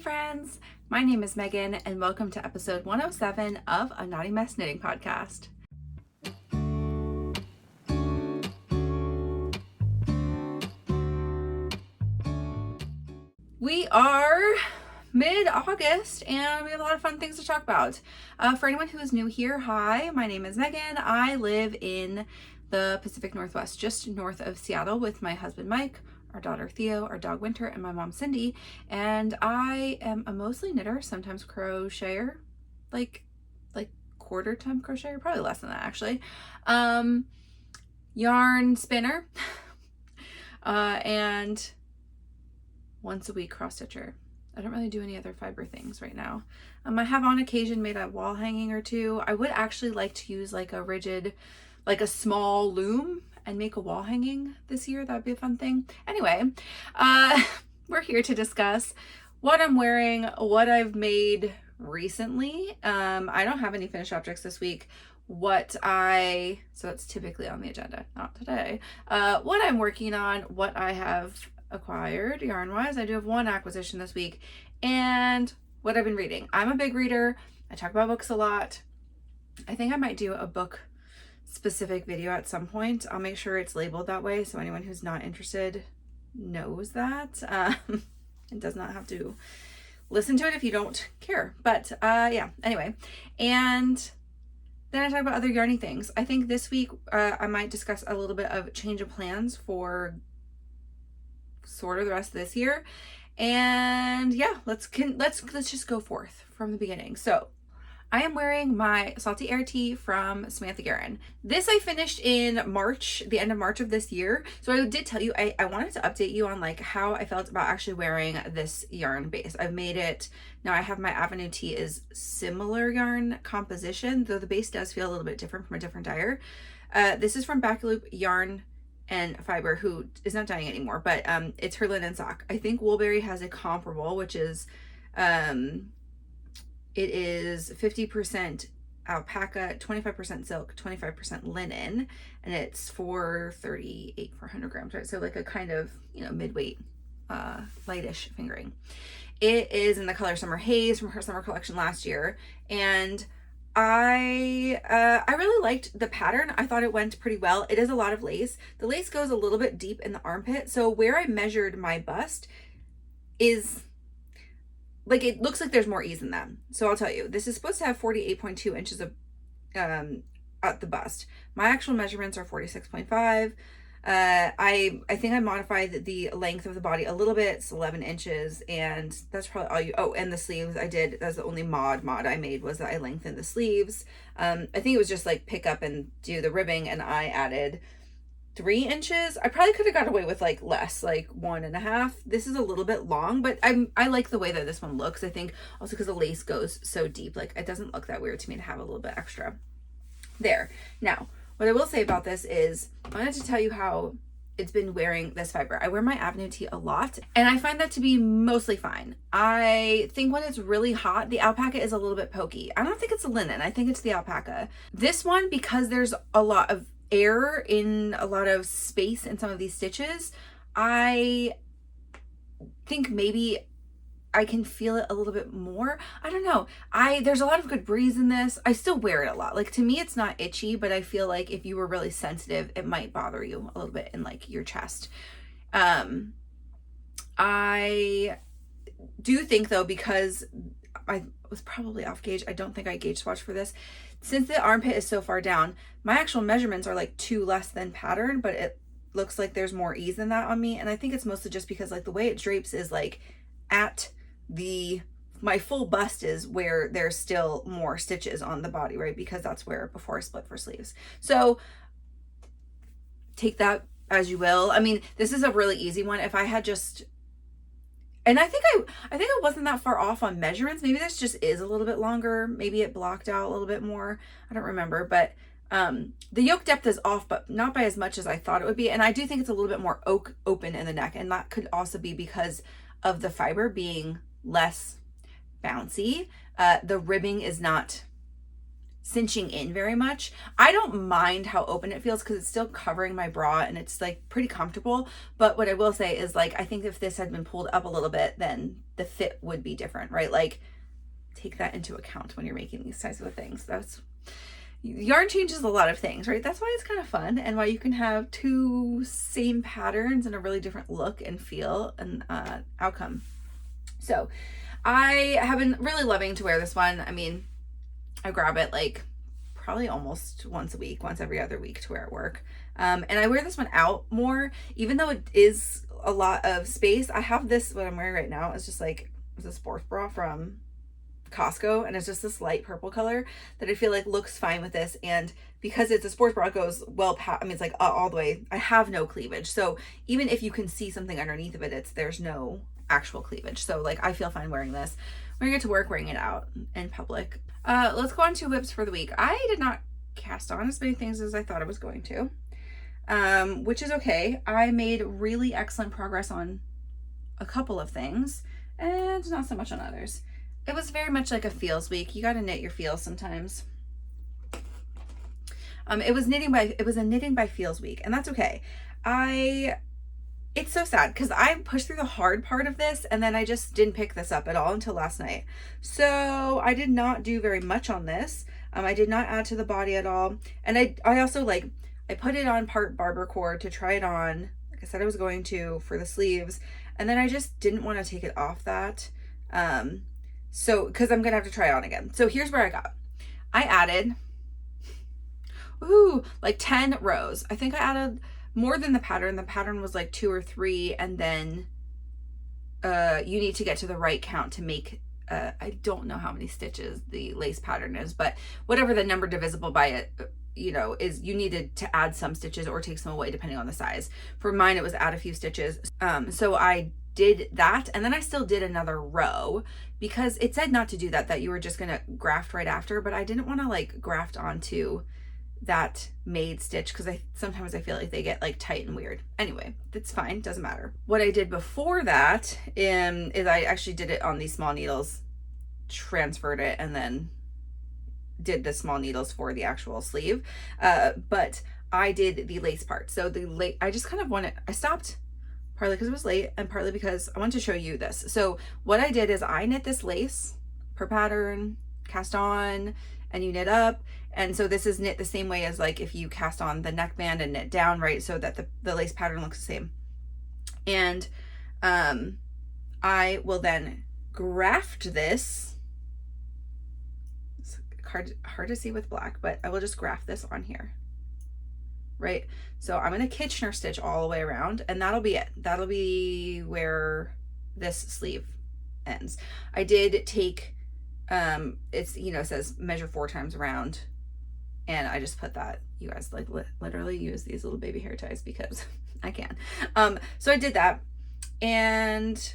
friends, my name is Megan and welcome to episode 107 of A Naughty Mess Knitting Podcast. We are mid-August and we have a lot of fun things to talk about. For anyone who is new here, hi, my name is Megan. I live in the Pacific Northwest, just north of Seattle with my husband Mike, our daughter Theo, our dog Winter, and my mom Cindy. And I am a mostly knitter, sometimes crocheter, like quarter time crocheter, probably less than that actually. Yarn spinner, and once a week cross stitcher. I don't really do any other fiber things right now. I have on occasion made a wall hanging or two. I would actually like to use like a rigid, like a small loom and make a wall hanging this year. That would be a fun thing. Anyway, we're here to discuss what I'm wearing, what I've made recently. I don't have any finished objects this week. So it's typically on the agenda, not today. What I'm working on, what I have acquired yarn-wise. I do have one acquisition this week, and what I've been reading. I'm a big reader. I talk about books a lot. I think I might do a book specific video at some point. I'll make sure it's labeled that way so anyone who's not interested knows that. It does not have to listen to it if you don't care. But yeah, anyway. And then I talk about other yarny things. I think this week I might discuss a little bit of change of plans for sort of the rest of this year. And yeah, let's just go forth from the beginning. So I am wearing my Salty Air tee from Samantha Guerin. This I finished in March, the end of March of this year. So I did tell you, I wanted to update you on like how I felt about actually wearing this yarn base. I've made it, now I have my Avenue tee is similar yarn composition, though the base does feel a little bit different from a different dyer. This is from Becka Loop Yarn and Fiber, who is not dyeing anymore, but it's her linen sock. I think Woolberry has a comparable, which is, it is 50% alpaca, 25% silk, 25% linen, and it's $4.38 for 100 grams, right? So like a kind of, mid-weight, lightish fingering. It is in the color Summer Haze from her summer collection last year, and I really liked the pattern. I thought it went pretty well. It is a lot of lace. The lace goes a little bit deep in the armpit, so where I measured my bust is like, it looks like there's more ease in that. So I'll tell you, this is supposed to have 48.2 inches of at the bust. My actual measurements are 46.5. I think I modified the length of the body a little bit. It's 11 inches, and that's probably all and the sleeves that's the only mod I made, was that I lengthened the sleeves. I think it was just like pick up and do the ribbing, and I added 3 inches. I probably could have got away with like less, like 1.5. This is a little bit long, but I like the way that this one looks. I think also because the lace goes so deep, like it doesn't look that weird to me to have a little bit extra there. Now, what I will say about this is I wanted to tell you how it's been wearing this fiber. I wear my Avenue tee a lot, and I find that to be mostly fine. I think when it's really hot, the alpaca is a little bit pokey. I don't think it's the linen. I think it's the alpaca. This one, because there's a lot of air in a lot of space in some of these stitches, I think maybe I can feel it a little bit more. I don't know. There's a lot of good breeze in this. I still wear it a lot. Like, to me, it's not itchy, but I feel like if you were really sensitive, it might bother you a little bit in like your chest. I do think though, because I was probably off gauge, I don't think I gauge swatched for this. Since the armpit is so far down, my actual measurements are like 2 less than pattern, but it looks like there's more ease in that on me. And I think it's mostly just because like the way it drapes is like at my full bust is where there's still more stitches on the body, right? Because that's where before I split for sleeves. So take that as you will. I mean, this is a really easy one. If I had just, and I think I wasn't that far off on measurements. Maybe this just is a little bit longer. Maybe it blocked out a little bit more. I don't remember, but the yoke depth is off, but not by as much as I thought it would be. And I do think it's a little bit more open in the neck, and that could also be because of the fiber being less bouncy. The ribbing is not cinching in very much. I don't mind how open it feels because it's still covering my bra and it's like pretty comfortable. But what I will say is like, I think if this had been pulled up a little bit, then the fit would be different, right? Like take that into account when you're making these types of things. Yarn changes a lot of things, right? That's why it's kind of fun and why you can have two same patterns and a really different look and feel and outcome. So I have been really loving to wear this one. I mean, I grab it like probably almost once a week, once every other week to wear at work. And I wear this one out more, even though it is a lot of space. I have this, what I'm wearing right now is just like, it's a sports bra from Costco, and it's just this light purple color that I feel like looks fine with this. And because it's a sports bra, it goes well past, I mean, it's like all the way. I have no cleavage. So even if you can see something underneath of it, there's no actual cleavage. So like, I feel fine wearing this. Wearing it to work, wearing it out in public. Let's go on to WIPs for the week. I did not cast on as many things as I thought I was going to, which is okay. I made really excellent progress on a couple of things and not so much on others. It was very much like a feels week. You got to knit your feels sometimes. It was a knitting by feels week, and that's okay. It's so sad because I pushed through the hard part of this and then I just didn't pick this up at all until last night. So I did not do very much on this. I did not add to the body at all. And I also I put it on part barber cord to try it on, like I said I was going to, for the sleeves. And then I just didn't want to take it off that. So, because I'm going to have to try it on again. So here's where I added, like 10 rows. I think I added more than the pattern. The pattern was like 2 or 3. And then you need to get to the right count to make, I don't know how many stitches the lace pattern is, but whatever the number divisible by it, is you needed to add some stitches or take some away depending on the size. For mine, it was add a few stitches. So I did that, and then I still did another row because it said not to do that you were just gonna graft right after, but I didn't want to like graft onto that Maid stitch because sometimes I feel like they get like tight and weird. Anyway, that's fine, doesn't matter. What I did before that is I actually did it on these small needles, transferred it, and then did the small needles for the actual sleeve. But I did the lace part. So I just kind of I stopped partly because it was late and partly because I wanted to show you this. So what I did is I knit this lace per pattern, cast on, and you knit up. And so this is knit the same way as like if you cast on the neckband and knit down, right? So that the lace pattern looks the same. And I will then graft this. It's hard to see with black, but I will just graft this on here. Right? So I'm going to Kitchener stitch all the way around, and that'll be it. That'll be where this sleeve ends. I did take, it's, it says measure 4 times around, and I just put that. You guys like literally use these little baby hair ties because I can. So I did that, and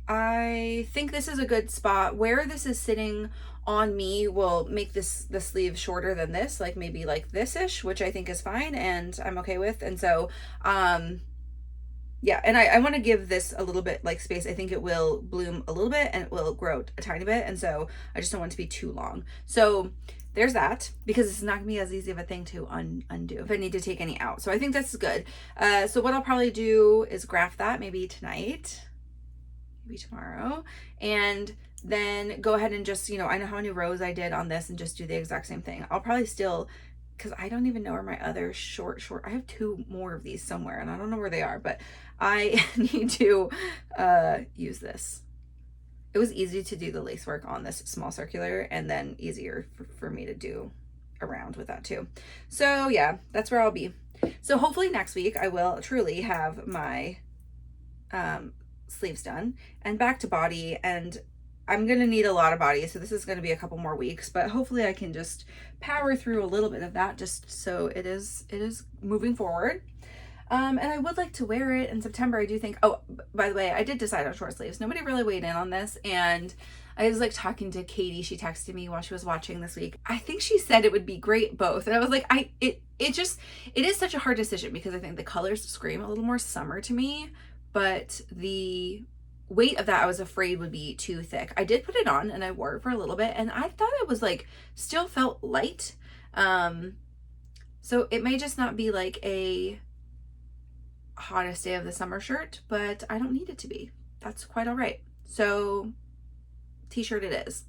I think this is a good spot. Where this is sitting on me will make the sleeve shorter than this, like maybe like this-ish, which I think is fine and I'm okay with. And so, yeah, and I want to give this a little bit like space. I think it will bloom a little bit and it will grow a tiny bit. And so I just don't want it to be too long. So there's that, because it's not gonna be as easy of a thing to undo if I need to take any out. So I think that's good. So what I'll probably do is graft that maybe tonight, maybe tomorrow, and then go ahead and just, I know how many rows I did on this and just do the exact same thing. I'll probably still, because I don't even know where my other short, I have 2 more of these somewhere and I don't know where they are, but I need to use this. It was easy to do the lace work on this small circular and then easier for me to do around with that too. So yeah, that's where I'll be. So hopefully next week I will truly have my sleeves done and back to body, and I'm going to need a lot of body, so this is going to be a couple more weeks, but hopefully I can just power through a little bit of that just so it is moving forward. And I would like to wear it in September. I do think, oh, by the way, I did decide on short sleeves. Nobody really weighed in on this, and I was like talking to Katie. She texted me while she was watching this week. I think she said it would be great both, and I was like, it is such a hard decision because I think the colors scream a little more summer to me, but the weight of that I was afraid would be too thick. I did put it on and I wore it for a little bit, and I thought it was like still felt light. So it may just not be like a hottest day of the summer shirt, but I don't need it to be. That's quite all right. So t-shirt it is.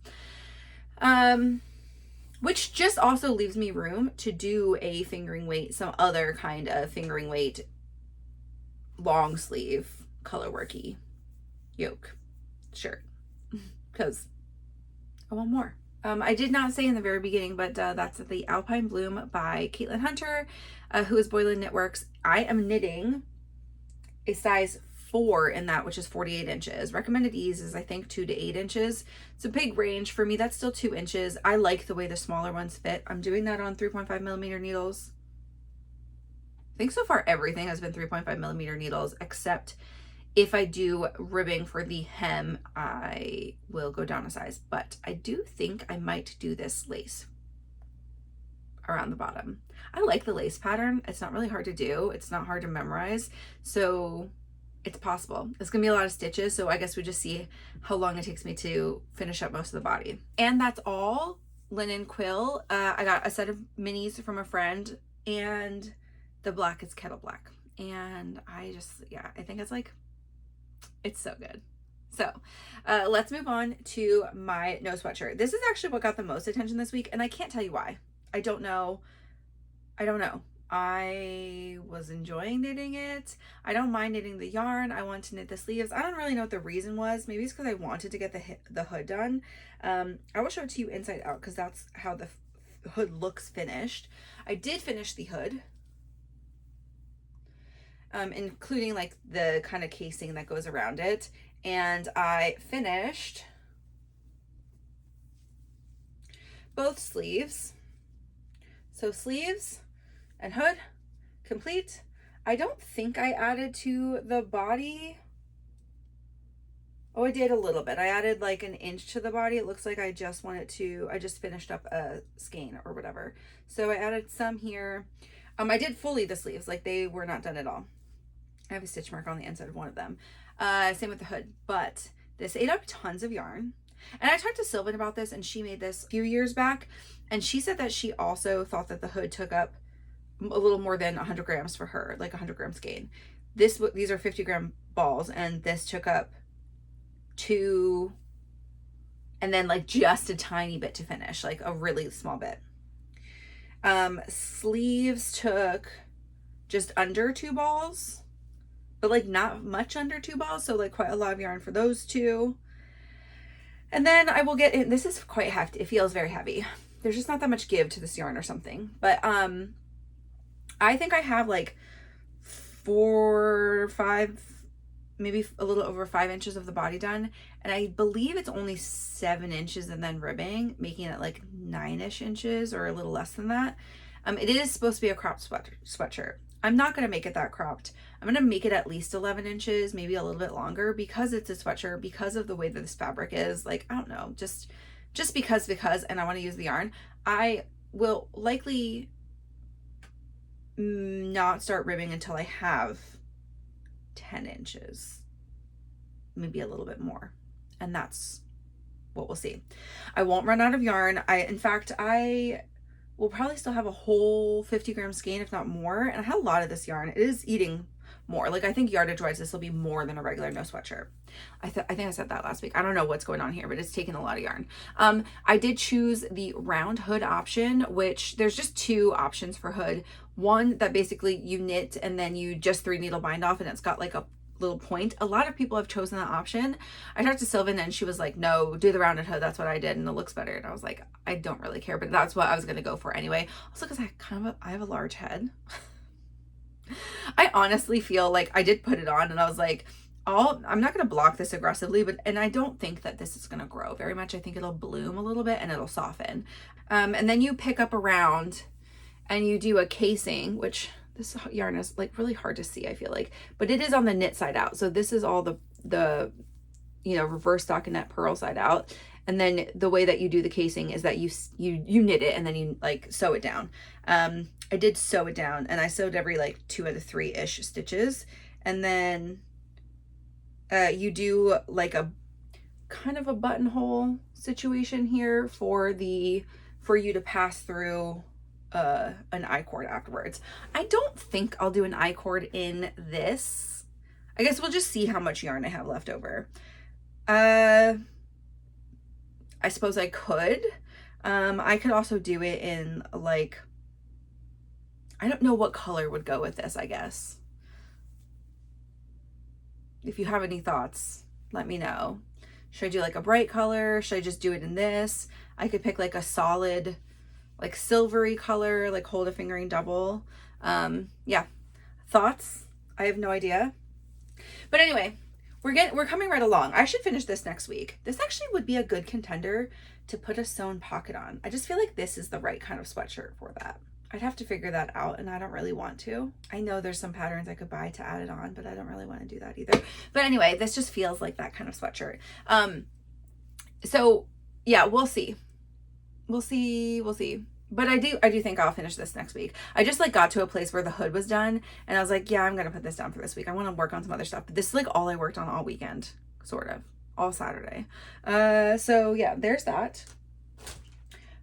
Which just also leaves me room to do a fingering weight, some other kind of fingering weight, long sleeve, colorworky yoke shirt, because I want more. I did not say in the very beginning, but that's the Alpine Bloom by Caitlin Hunter, who is Boleyn Knitworks. I am knitting a size 4 in that, which is 48 inches. Recommended ease is I think 2 to 8 inches. It's a big range. For me, that's still 2 inches. I like the way the smaller ones fit. I'm doing that on 3.5 millimeter needles. I think so far everything has been 3.5 millimeter needles, except if I do ribbing for the hem, I will go down a size. But I do think I might do this lace around the bottom. I like the lace pattern. It's not really hard to do. It's not hard to memorize. So it's possible. It's gonna be a lot of stitches, so I guess we just see how long it takes me to finish up most of the body. And that's all linen quill. I got a set of minis from a friend, and the black is kettle black. And I think it's so good. So let's move on to my no sweatshirt. This is actually what got the most attention this week, and I can't tell you why. I don't know. I was enjoying knitting it. I don't mind knitting the yarn. I want to knit the sleeves. I don't really know what the reason was. Maybe it's because I wanted to get the hood done. I will show it to you inside out because that's how the hood looks finished. I did finish the hood, including like the kind of casing that goes around it. And I finished both sleeves. So sleeves and hood complete. I don't think I added to the body. Oh, I did a little bit. I added like an inch to the body. It looks like I just finished up a skein or whatever. So I added some here. I did fully the sleeves, like they were not done at all. I have a stitch mark on the inside of one of them. Same with the hood, but this ate up tons of yarn. And I talked to Sylvan about this, and she made this a few years back, and she said that she also thought that the hood took up a little more than 100 grams for her, like 100 gram skein. These are 50 gram balls, and this took up 2, and then like just a tiny bit to finish, like a really small bit. Sleeves took just under 2 balls, but like not much under 2 balls, so like quite a lot of yarn for those 2. And then I will get in, this is quite hefty, it feels very heavy. There's just not that much give to this yarn or something, but I think I have like 4 or 5, maybe a little over 5 inches of the body done, and I believe it's only 7 inches and then ribbing, making it like 9-ish inches or a little less than that. It is supposed to be a cropped sweatshirt. I'm not going to make it that cropped. I'm going to make it at least 11 inches, maybe a little bit longer, because it's a sweatshirt, because of the way that this fabric is. Like, I don't know, just because, and I want to use the yarn. I will likely not start ribbing until I have 10 inches, maybe a little bit more. And that's what we'll see. I won't run out of yarn. In fact, I will probably still have a whole 50 gram skein, if not more. And I had a lot of this yarn. It is eating more. Like, I think yardage wise, this will be more than a regular no sweatshirt. I think I said that last week. I don't know what's going on here, but it's taking a lot of yarn. I did choose the round hood option, which there's just 2 options for hood. One that basically you knit and then you just 3 needle bind off, and it's got like a little point. A lot of people have chosen that option. I talked to Sylvan and she was like, no, do the rounded hood. That's what I did, and it looks better. And I was like, I don't really care, but that's what I was going to go for anyway. Also, because I have a large head. I honestly feel like I did put it on and I was like, I'm not going to block this aggressively, and I don't think that this is going to grow very much. I think it'll bloom a little bit and it'll soften. And then you pick up around and you do a casing, which this yarn is like really hard to see, I feel like, but it is on the knit side out. So this is all the reverse stockinette purl side out. And then the way that you do the casing is that you knit it and then you like sew it down. I did sew it down, and I sewed every like 2 out of 3-ish stitches, and then You do like a kind of a buttonhole situation here for you to pass through an I-cord afterwards. I don't think I'll do an I-cord in this. I guess we'll just see how much yarn I have left over. I suppose I could. I could also do it in like, I don't know what color would go with this, I guess. If you have any thoughts, let me know. Should I do like a bright color? Should I just do it in this? I could pick like a solid, like silvery color, like hold a fingering double. Yeah, thoughts? I have no idea. But anyway, we're coming right along. I should finish this next week. This actually would be a good contender to put a sewn pocket on. I just feel like this is the right kind of sweatshirt for that. I'd have to figure that out, and I don't really want to. I know there's some patterns I could buy to add it on, but I don't really want to do that either. But anyway, this just feels like that kind of sweatshirt. So yeah, we'll see. We'll see. But I do think I'll finish this next week. I just like got to a place where the hood was done, and I was like, yeah, I'm gonna put this down for this week. I want to work on some other stuff. But this is like all I worked on all weekend, sort of, all Saturday. So yeah, there's that.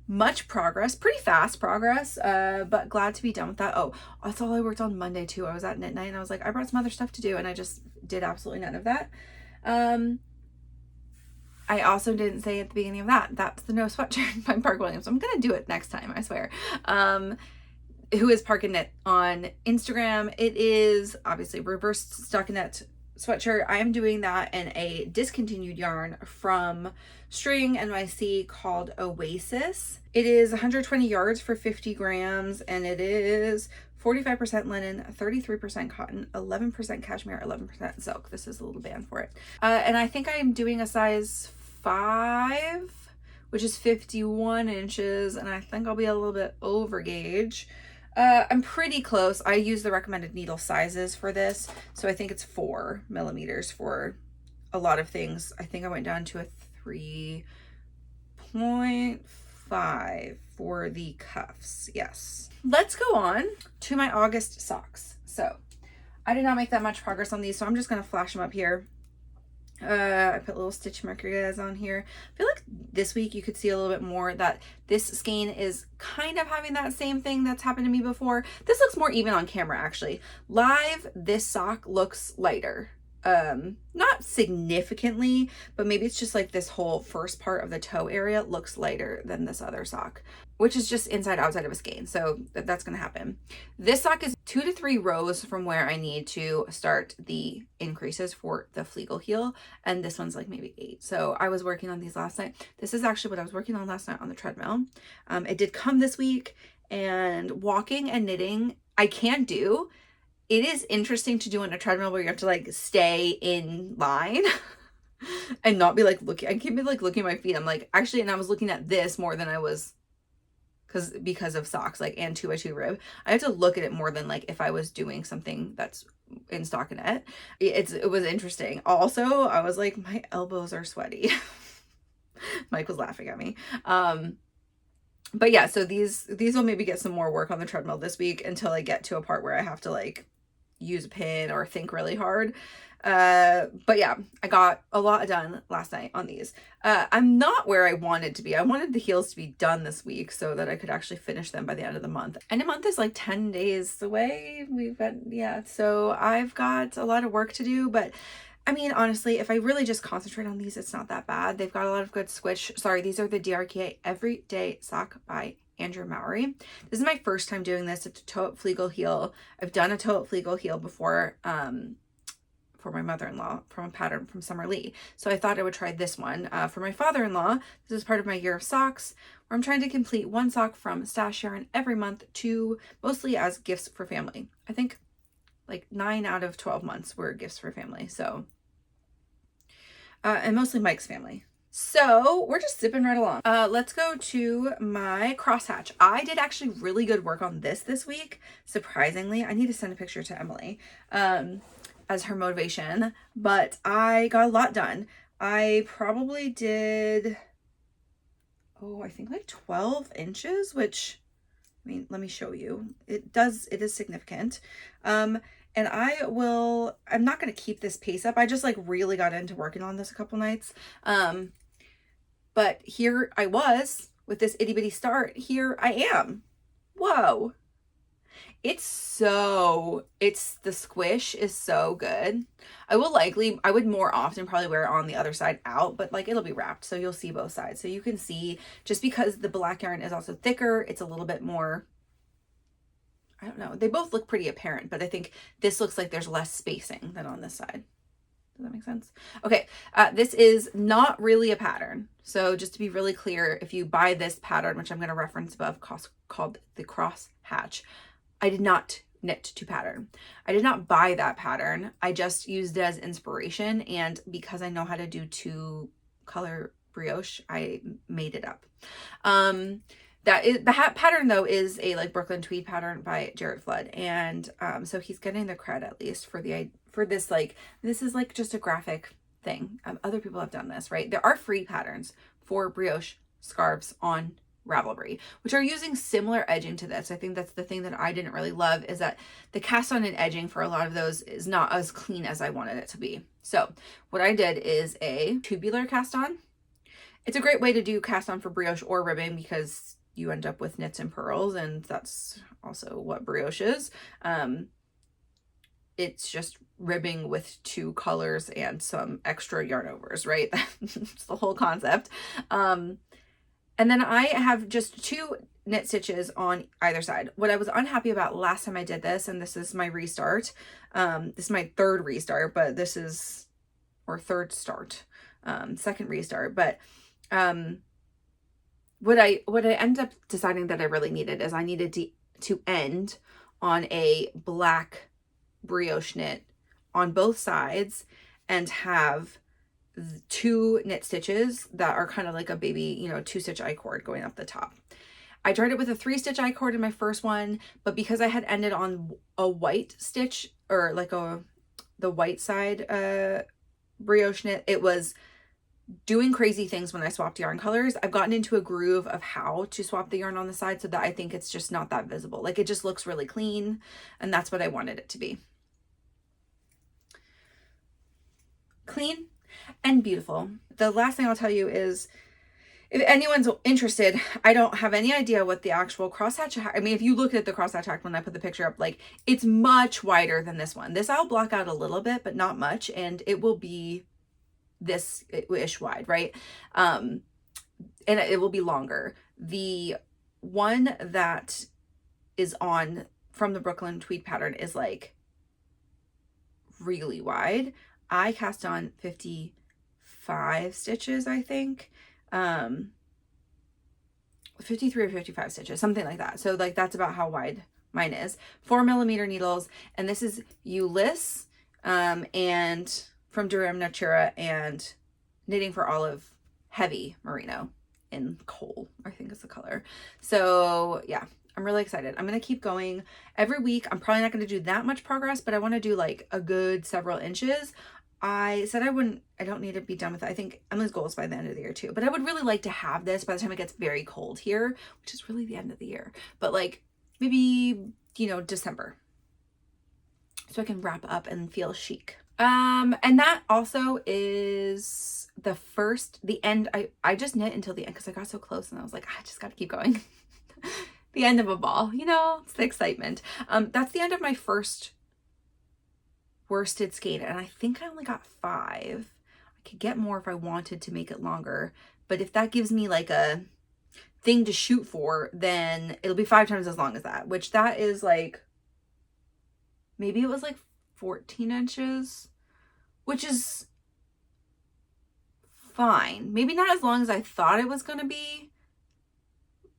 Much progress, pretty fast progress, but glad to be done with that. Oh, that's all I worked on Monday too. I was at knit night and I was like, I brought some other stuff to do, and I just did absolutely none of that. I also didn't say at the beginning of that's the No Sweatshirt by Park Williams. I'm gonna do it next time, I swear. Who is Park and Knit on Instagram. It is obviously reverse stockinette sweatshirt. I am doing that in a discontinued yarn from String NYC called Oasis. It is 120 yards for 50 grams, and it is 45% linen, 33% cotton, 11% cashmere, 11% silk. This is a little band for it. And I think I am doing a size 5, which is 51 inches, and I think I'll be a little bit over gauge. I'm pretty close. I use the recommended needle sizes for this, so I think it's 4 millimeters for a lot of things. I think I went down to a 3.5 for the cuffs. Yes. Let's go on to my August socks. So I did not make that much progress on these, so I'm just going to flash them up here. I put little stitch marker guys on here. I feel like this week you could see a little bit more that this skein is kind of having that same thing that's happened to me before. This looks more even on camera actually. Live, this sock looks lighter. Not significantly, but maybe it's just like this whole first part of the toe area looks lighter than this other sock, which is just inside outside of a skein. So that's going to happen. This sock is 2 to 3 rows from where I need to start the increases for the Flegel heel. And this one's like maybe 8. So I was working on these last night. This is actually what I was working on last night on the treadmill. It did come this week, and walking and knitting I can do. It is interesting to do on a treadmill where you have to like stay in line and not be like looking. I can't be like looking at my feet. I'm like, actually, and I was looking at this more than I was because of socks, like, and 2x2 rib. I have to look at it more than like if I was doing something that's in stockinette. It was interesting. Also, I was like, my elbows are sweaty. Mike was laughing at me. But yeah, so these will maybe get some more work on the treadmill this week until I get to a part where I have to like use a pin or think really hard. But yeah, I got a lot done last night on these. I'm not where I wanted to be. I wanted the heels to be done this week so that I could actually finish them by the end of the month. And a month is like 10 days away. So I've got a lot of work to do, but I mean, honestly, if I really just concentrate on these, it's not that bad. They've got a lot of good switch. Sorry, these are the DRK Everyday Sock by Andrew Mowry. This is my first time doing this. It's a toe-up Flegel heel. I've done a toe-up Flegel heel before for my mother-in-law from a pattern from Summer Lee. So I thought I would try this one. For my father-in-law, this is part of my year of socks, where I'm trying to complete one sock from stash yarn every month to mostly as gifts for family. I think like 9 out of 12 months were gifts for family. So and mostly Mike's family. So we're just zipping right along. Let's go to my crosshatch. I did actually really good work on this week. Surprisingly, I need to send a picture to Emily as her motivation, but I got a lot done. I probably did, I think like 12 inches, which, I mean, let me show you. It is significant. And I'm not going to keep this pace up. I just like really got into working on this a couple nights. But here I was with this itty bitty start. Here I am. Whoa. The squish is so good. I would more often probably wear it on the other side out, but like it'll be wrapped. So you'll see both sides. So you can see, just because the black yarn is also thicker, it's a little bit more, I don't know. They both look pretty apparent, but I think this looks like there's less spacing than on this side. Does that make sense? Okay, this is not really a pattern. So just to be really clear, if you buy this pattern, which I'm going to reference above, called the Crosshatch, I did not knit to pattern. I did not buy that pattern. I just used it as inspiration, and because I know how to do 2-color brioche, I made it up. The hat pattern though is a like Brooklyn tweed pattern by Jared Flood, and so he's getting the credit at least for this, like, this is like just a graphic thing. Other people have done this, right? There are free patterns for brioche scarves on Ravelry, which are using similar edging to this. I think that's the thing that I didn't really love, is that the cast on and edging for a lot of those is not as clean as I wanted it to be. So what I did is a tubular cast on. It's a great way to do cast on for brioche or ribbing, because you end up with knits and purls, and that's also what brioche is. It's just ribbing with 2 colors and some extra yarn overs, right? That's the whole concept. And then I have just 2 knit stitches on either side. What I was unhappy about last time I did this, and this is my restart, this is my 3rd restart, but this is, or 3rd start, 2nd restart, but what I ended up deciding that I really needed is I needed to end on a black brioche knit on both sides and have 2 knit stitches that are kind of like a baby, 2-stitch I-cord going up the top. I tried it with a 3-stitch I-cord in my first one, but because I had ended on a white stitch, or like the white side brioche knit, it was doing crazy things when I swapped yarn colors. I've gotten into a groove of how to swap the yarn on the side so that I think it's just not that visible. Like, it just looks really clean, and that's what I wanted it to be. Clean and beautiful. The last thing I'll tell you is, if anyone's interested, I don't have any idea what the actual crosshatch, I mean, if you look at the crosshatch hack when I put the picture up, like, it's much wider than this one. This I'll block out a little bit, but not much, and it will be this-ish wide, right? And it will be longer. The one that is on from the Brooklyn tweed pattern is like really wide. I cast on 55 stitches, I think. 53 or 55 stitches, something like that. So like that's about how wide mine is. 4mm needles, and this is Ulyss and from Durham Natura, and Knitting for Olive heavy merino in coal, I think is the color. So yeah, I'm really excited. I'm gonna keep going every week. I'm probably not gonna do that much progress, but I want to do like a good several inches. I said I don't need to be done with it. I think Emily's goal is by the end of the year too, but I would really like to have this by the time it gets very cold here, which is really the end of the year, but like maybe, December, so I can wrap up and feel chic. And that also is the end. I just knit until the end because I got so close and I was like, I just got to keep going. The end of a ball, it's the excitement. That's the end of my first worsted skein, and I think I only got 5. I could get more if I wanted to make it longer, but if that gives me like a thing to shoot for, then it'll be 5 times as long as that, which that is like, maybe it was like 14 inches, which is fine. Maybe not as long as I thought it was going to be,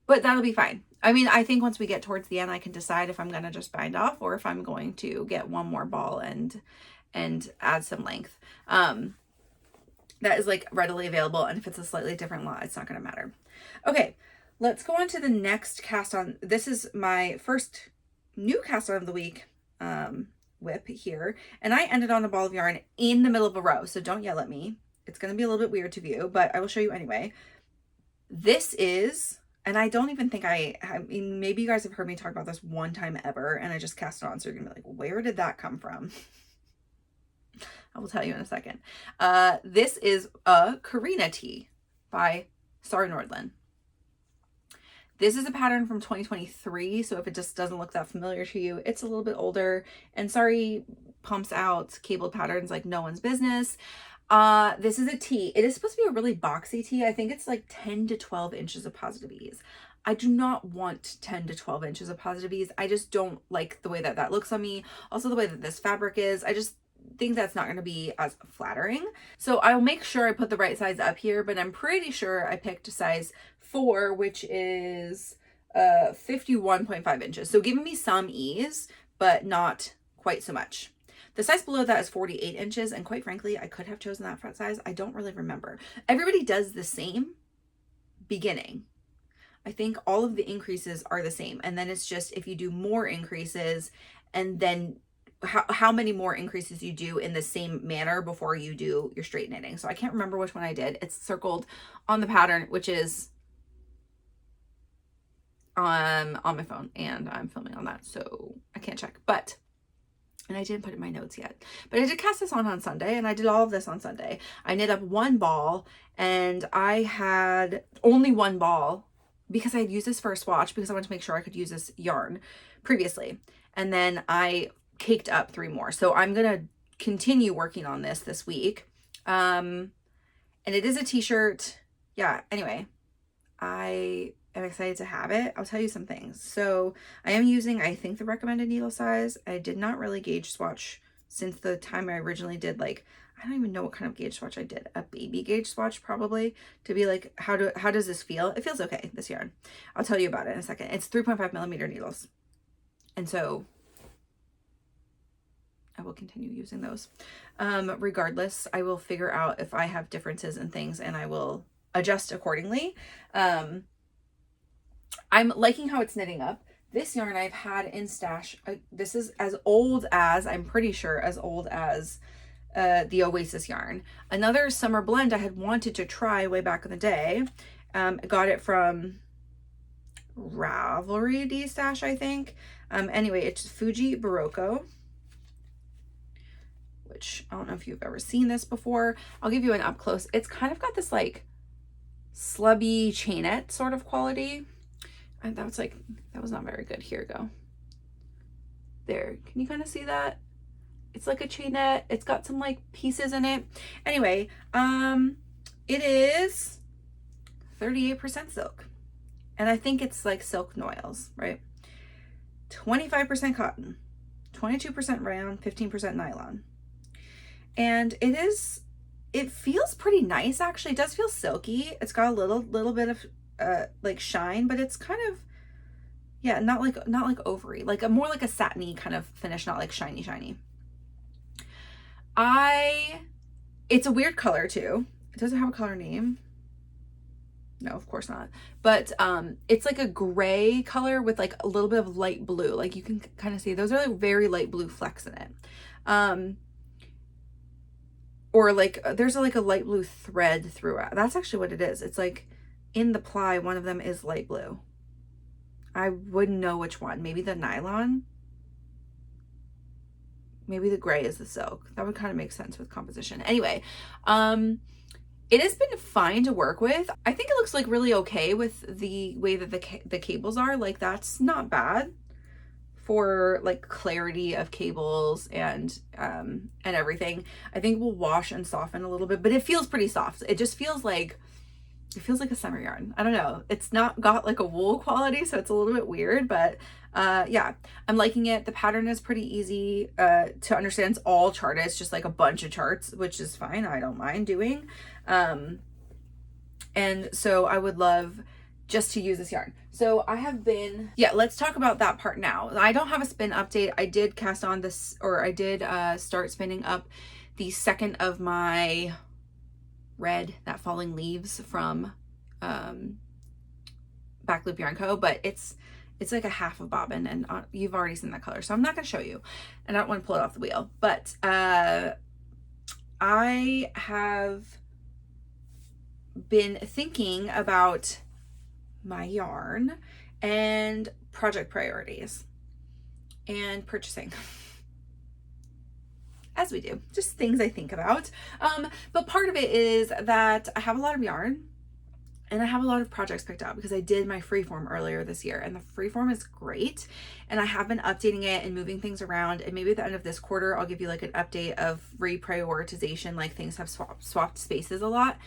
but that'll be fine. I mean, I think once we get towards the end, I can decide if I'm going to just bind off or if I'm going to get one more ball and add some length. That is like readily available. And if it's a slightly different lot, it's not going to matter. Okay, let's go on to the next cast on. This is my first new cast on of the week. WIP here, and I ended on a ball of yarn in the middle of a row, so don't yell at me. It's going to be a little bit weird to view, but I will show you anyway. This is And I don't even think I mean, maybe you guys have heard me talk about this one time ever, and I just cast it on, so you're gonna be like, where did that come from? I will tell you in a second. This is a Kaarina tee by Sorry Nordlyn. This is a pattern from 2023, so if it just doesn't look that familiar to you, it's a little bit older. And Sorry pumps out cabled patterns like no one's business. This is a tee. It is supposed to be a really boxy tee. I think it's like 10 to 12 inches of positive ease. I do not want 10 to 12 inches of positive ease. I just don't like the way that that looks on me. Also the way that this fabric is. I just think that's not going to be as flattering. So I'll make sure I put the right size up here, but I'm pretty sure I picked a size 4, which is 51.5 inches. So giving me some ease, but not quite so much. The size below that is 48 inches, and quite frankly, I could have chosen that front size. I don't really remember. Everybody does the same beginning. I think all of the increases are the same, and then it's just if you do more increases, and then how many more increases you do in the same manner before you do your straight knitting. So I can't remember which one I did. It's circled on the pattern, which is on my phone, and I'm filming on that, so I can't check. But, and I didn't put it in my notes yet, but I did cast this on Sunday, and I did all of this on Sunday. I knit up one ball, and I had only one ball because I had used this for a swatch because I wanted to make sure I could use this yarn previously. And then I caked up 3 more. So I'm going to continue working on this week. And it is a t-shirt. Yeah. Anyway, I am excited to have it. I'll tell you some things. So I am using, I think, the recommended needle size. I did not really gauge swatch since the time I originally did, like, I don't even know what kind of gauge swatch I did. A baby gauge swatch, probably, to be like, how does this feel? It feels okay, this yarn. I'll tell you about it in a second. It's 3.5 millimeter needles. And so I will continue using those. Regardless, I will figure out if I have differences in things, and I will adjust accordingly. I'm liking how it's knitting up. This yarn I've had in stash. This is as old as, I'm pretty sure, as old as the Oasis yarn. Another summer blend I had wanted to try way back in the day. I got it from Ravelry D-Stash, I think. Anyway, it's Fuji Berroco, which I don't know if you've ever seen this before. I'll give you an up close. It's kind of got this like slubby chainette sort of quality. And that was not very good. Here we go. There, can you kind of see that? It's like a chainette. It's got some like pieces in it. Anyway, it is 38% silk. And I think it's like silk noils, right? 25% cotton, 22% rayon, 15% nylon. And it feels pretty nice, actually. It does feel silky. It's got a little bit of like shine, but it's kind of, yeah, not like ovary, like a more like a satiny kind of finish, not like shiny. It's a weird color too. It doesn't have a color name. No, of course not. But it's like a gray color with like a little bit of light blue. Like you can kind of see those are like very light blue flecks in it. Or like there's like a light blue thread throughout. That's actually what it is. It's like in the ply, one of them is light blue. I wouldn't know which one. Maybe the nylon. Maybe the gray is the silk. That would kind of make sense with composition. Anyway, it has been fine to work with. I think it looks like really okay with the way that the cables are. Like that's not bad for like clarity of cables and everything. I think we'll wash and soften a little bit, but it feels pretty soft. It just feels like, it feels like a summer yarn. I don't know. It's not got like a wool quality, so it's a little bit weird, but yeah, I'm liking it. The pattern is pretty easy to understand. It's all charted. It's just like a bunch of charts, which is fine. I don't mind doing. And so I would love just to use this yarn. So I have been, yeah, let's talk about that part now. I don't have a spin update. I did cast on this, or I did start spinning up the second of my red, that Falling Leaves from Back Loop Yarn Co, but it's like a half a bobbin, and you've already seen that color, so I'm not going to show you, and I don't want to pull it off the wheel. But I have been thinking about my yarn and project priorities and purchasing. As we do, just things I think about. But part of it is that I have a lot of yarn and I have a lot of projects picked out because I did my freeform earlier this year, and the freeform is great. And I have been updating it and moving things around. And maybe at the end of this quarter, I'll give you like an update of reprioritization, like things have swapped spaces a lot.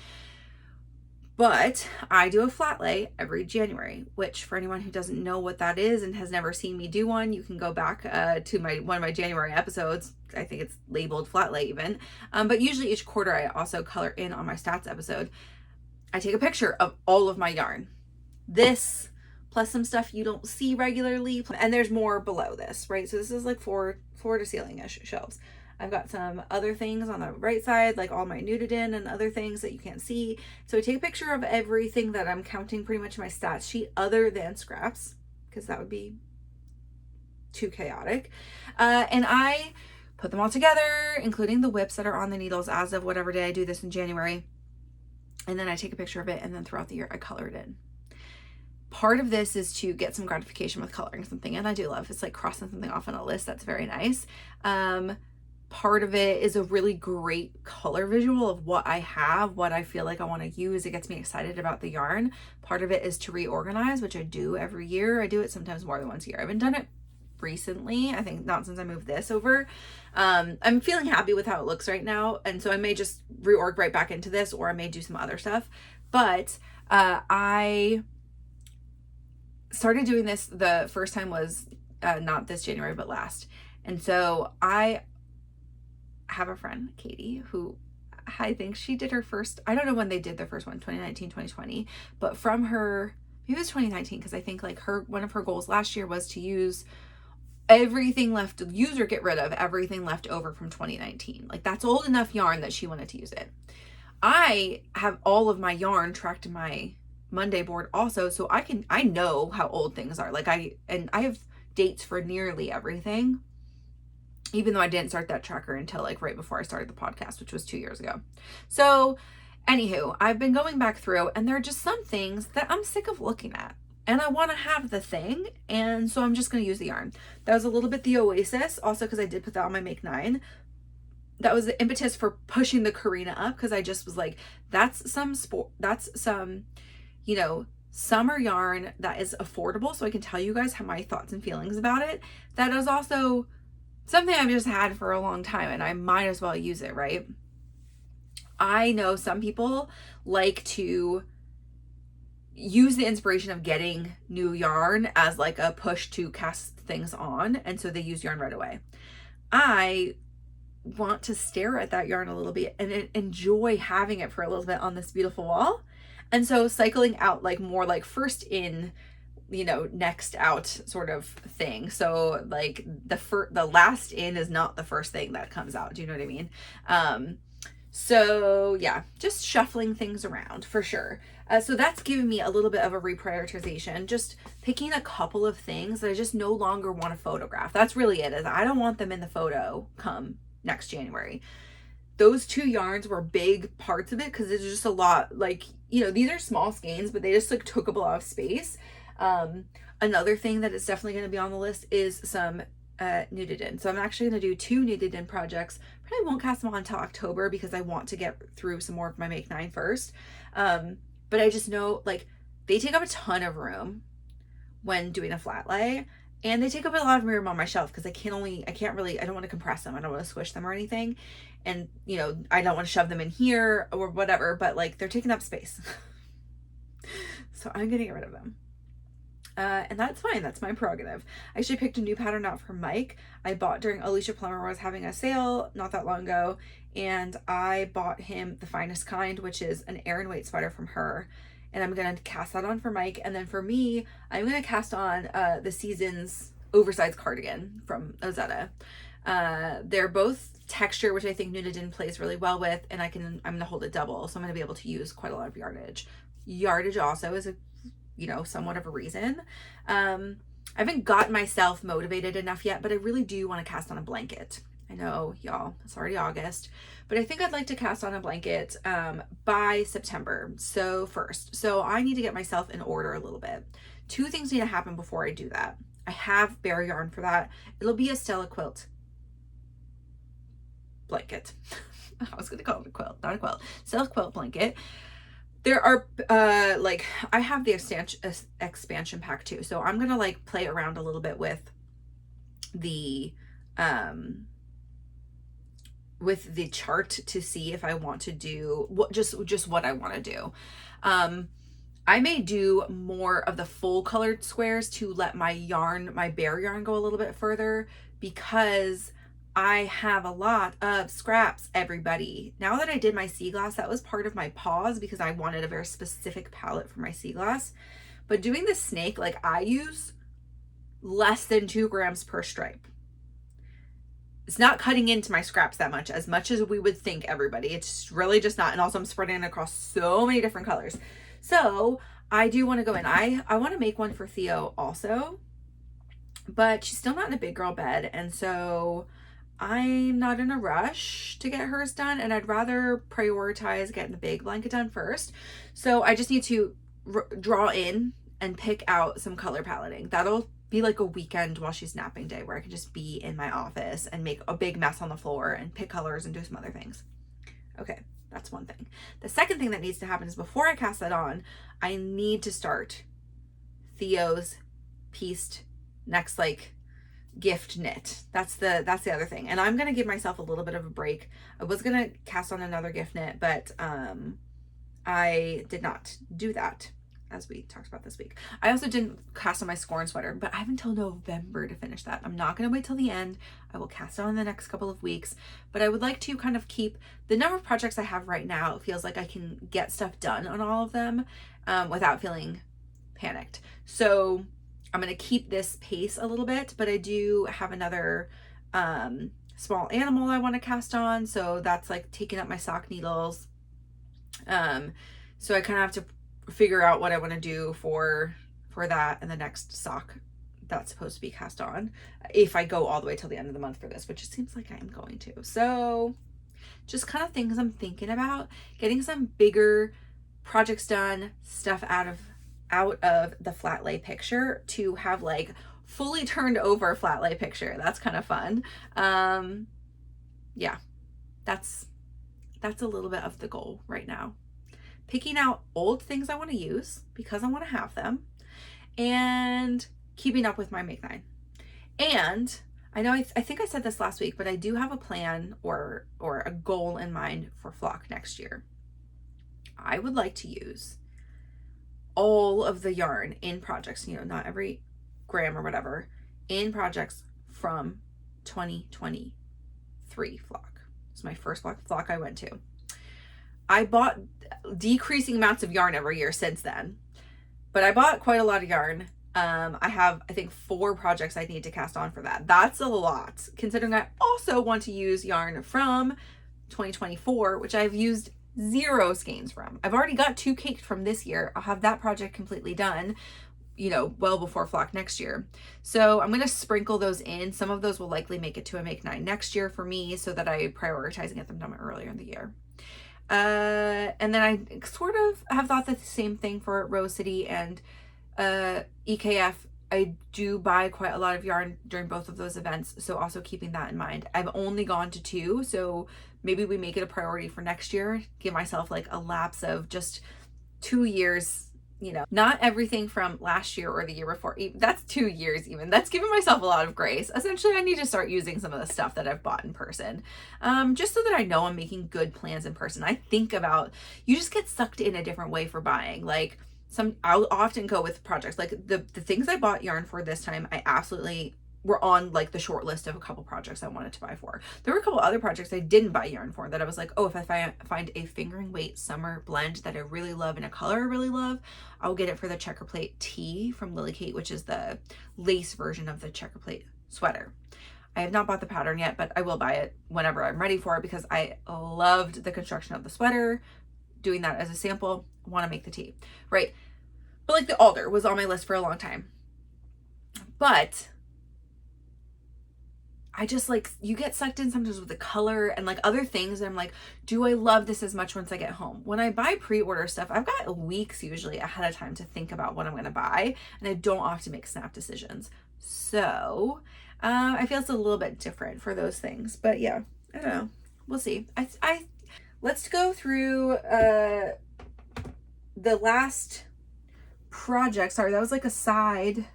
But I do a flat lay every January, which for anyone who doesn't know what that is and has never seen me do one, you can go back to one of my January episodes. I think it's labeled flat lay even. But usually each quarter I also color in on my stats episode. I take a picture of all of my yarn. This plus some stuff you don't see regularly. And there's more below this, right? So this is like floor to ceiling-ish shelves. I've got some other things on the right side, like all my nudidin and other things that you can't see. So I take a picture of everything that I'm counting pretty much in my stats sheet other than scraps, because that would be too chaotic. And I put them all together, including the WIPs that are on the needles as of whatever day I do this in January. And then I take a picture of it, and then throughout the year I color it in. Part of this is to get some gratification with coloring something, and I do love it's like crossing something off on a list. That's very nice. Part of it is a really great color visual of what I have, what I feel like I want to use. It gets me excited about the yarn. Part of it is to reorganize, which I do every year. I do it sometimes more than once a year. I haven't done it recently. I think not since I moved this over. I'm feeling happy with how it looks right now. And so I may just reorg right back into this, or I may do some other stuff. But I started doing this, the first time was not this January, but last. And so I have a friend, Katie, who I think she did her first, I don't know when they did their first one, 2019, 2020, but from her, maybe it was 2019, because I think like one of her goals last year was to use everything left, use or get rid of everything left over from 2019. Like that's old enough yarn that she wanted to use it. I have all of my yarn tracked in my Monday board also, so I know how old things are. Like I have dates for nearly everything, even though I didn't start that tracker until like right before I started the podcast, which was 2 years ago. So anywho, I've been going back through, and there are just some things that I'm sick of looking at, and I want to have the thing, and so I'm just going to use the yarn. That was a little bit the Oasis, also because I did put that on my Make 9. That was the impetus for pushing the Kaarina up, because I just was like, that's some summer yarn that is affordable, so I can tell you guys how my thoughts and feelings about it. That is also something I've just had for a long time, and I might as well use it, right? I know some people like to use the inspiration of getting new yarn as like a push to cast things on, and so they use yarn right away. I want to stare at that yarn a little bit and enjoy having it for a little bit on this beautiful wall. And so cycling out like more like first in, next out sort of thing. So like the last in is not the first thing that comes out. Do you know what I mean? So yeah, just shuffling things around for sure. So that's given me a little bit of a reprioritization, just picking a couple of things that I just no longer want to photograph. That's really it, is I don't want them in the photo come next January. Those 2 yarns were big parts of it because it's just a lot, like, these are small skeins, but they just like took up a lot of space. Another thing that is definitely going to be on the list is some nudidin. So I'm actually going to do 2 nudidin projects. Probably won't cast them on until October because I want to get through some more of my Make 9 first. But I just know like they take up a ton of room when doing a flat lay, and they take up a lot of room on my shelf because I don't want to compress them. I don't want to squish them or anything. And, I don't want to shove them in here or whatever, but like they're taking up space. So I'm going to get rid of them. And that's fine. That's my prerogative. I actually picked a new pattern out for Mike. I bought during Alicia Plummer was having a sale not that long ago. And I bought him the Finest Kind, which is an Aran Weight sweater from her. And I'm going to cast that on for Mike. And then for me, I'm going to cast on the Seasons oversized cardigan from Ozetta. They're both texture, which I think nudidin plays really well with. And I'm going to hold it double. So I'm going to be able to use quite a lot of yardage. Yardage also is somewhat of a reason. I haven't got myself motivated enough yet, but I really do want to cast on a blanket. I know, y'all, it's already August, but I think I'd like to cast on a blanket by September. So first, so I need to get myself in order a little bit. Two things need to happen before I do that. I have bare yarn for that. It'll be a Stella quilt blanket. I was gonna call it a quilt, not a quilt. Stella quilt blanket. There are like, I have the expansion pack too, so I'm gonna like play around a little bit with the chart to see if I want to do what, just what I want to do. I may do more of the full colored squares to let my yarn, my bare yarn, go a little bit further, because I have a lot of scraps, everybody. Now that I did my sea glass, that was part of my pause because I wanted a very specific palette for my sea glass. But doing the snake, like, I use less than 2 grams per stripe. It's not cutting into my scraps that much as we would think, everybody. It's really just not. And also I'm spreading it across so many different colors. So I do want to go in. I want to make one for Theo also, but she's still not in a big girl bed. And so I'm not in a rush to get hers done, and I'd rather prioritize getting the big blanket done first. So I just need to draw in and pick out some color paletting. That'll be like a weekend while she's napping day where I can just be in my office and make a big mess on the floor and pick colors and do some other things. Okay, that's one thing. The second thing that needs to happen is before I cast that on, I need to start Theo's pieced next, like, gift knit. That's the other thing. And I'm gonna give myself a little bit of a break. I was gonna cast on another gift knit, but I did not do that, as we talked about this week. I also didn't cast on my Scorn sweater, but I have until November to finish that. I'm not gonna wait till the end. I will cast on in the next couple of weeks, but I would like to kind of keep the number of projects I have right now. It feels like I can get stuff done on all of them without feeling panicked. So I'm going to keep this pace a little bit, but I do have another small animal I want to cast on. So that's like taking up my sock needles. So I kind of have to figure out what I want to do for that and the next sock that's supposed to be cast on, if I go all the way till the end of the month for this, which it seems like I am going to. So just kind of things I'm thinking about, getting some bigger projects done, stuff out of the flat lay picture to have like fully turned over flat lay picture. That's kind of fun. Yeah, that's a little bit of the goal right now. Picking out old things I want to use because I want to have them, and keeping up with my Make 9. And I know I think I said this last week, but I do have a plan or a goal in mind for flock next year. I would like to use all of the yarn in projects, not every gram or whatever, in projects from 2023 flock. It's my first flock I went to. I bought decreasing amounts of yarn every year since then, but I bought quite a lot of yarn. I have, I think, 4 projects I need to cast on for that. That's a lot, considering I also want to use yarn from 2024, which I've used 0 skeins from. I've already got 2 caked from this year. I'll have that project completely done, well before flock next year. So I'm going to sprinkle those in. Some of those will likely make it to a Make 9 next year for me, so that I prioritize and get them done earlier in the year. And then I sort of have thought the same thing for Rose City and EKF. I do buy quite a lot of yarn during both of those events, so also keeping that in mind. I've only gone to 2, so maybe we make it a priority for next year. Give myself like a lapse of just 2 years, not everything from last year or the year before. That's 2 years even. That's giving myself a lot of grace. Essentially, I need to start using some of the stuff that I've bought in person, just so that I know I'm making good plans in person. I think about, you just get sucked in a different way for buying. Like, I'll often go with projects like the things I bought yarn for this time. I absolutely were on like the short list of a couple projects I wanted to buy for. There were a couple other projects I didn't buy yarn for that I was like, oh, if I find a fingering weight summer blend that I really love in a color I really love, I'll get it for the Checker Plate tee from Lily Kate, which is the lace version of the Checker Plate sweater. I have not bought the pattern yet, but I will buy it whenever I'm ready for it because I loved the construction of the sweater. Doing that as a sample, want to make the tee, right? But like the alder was on my list for a long time. But I just like, you get sucked in sometimes with the color and like other things. And I'm like, do I love this as much once I get home? When I buy pre-order stuff, I've got weeks usually ahead of time to think about what I'm going to buy. And I don't often make snap decisions. So I feel it's a little bit different for those things. But yeah, I don't know. We'll see. Let's go through the last project. Sorry, that was like a side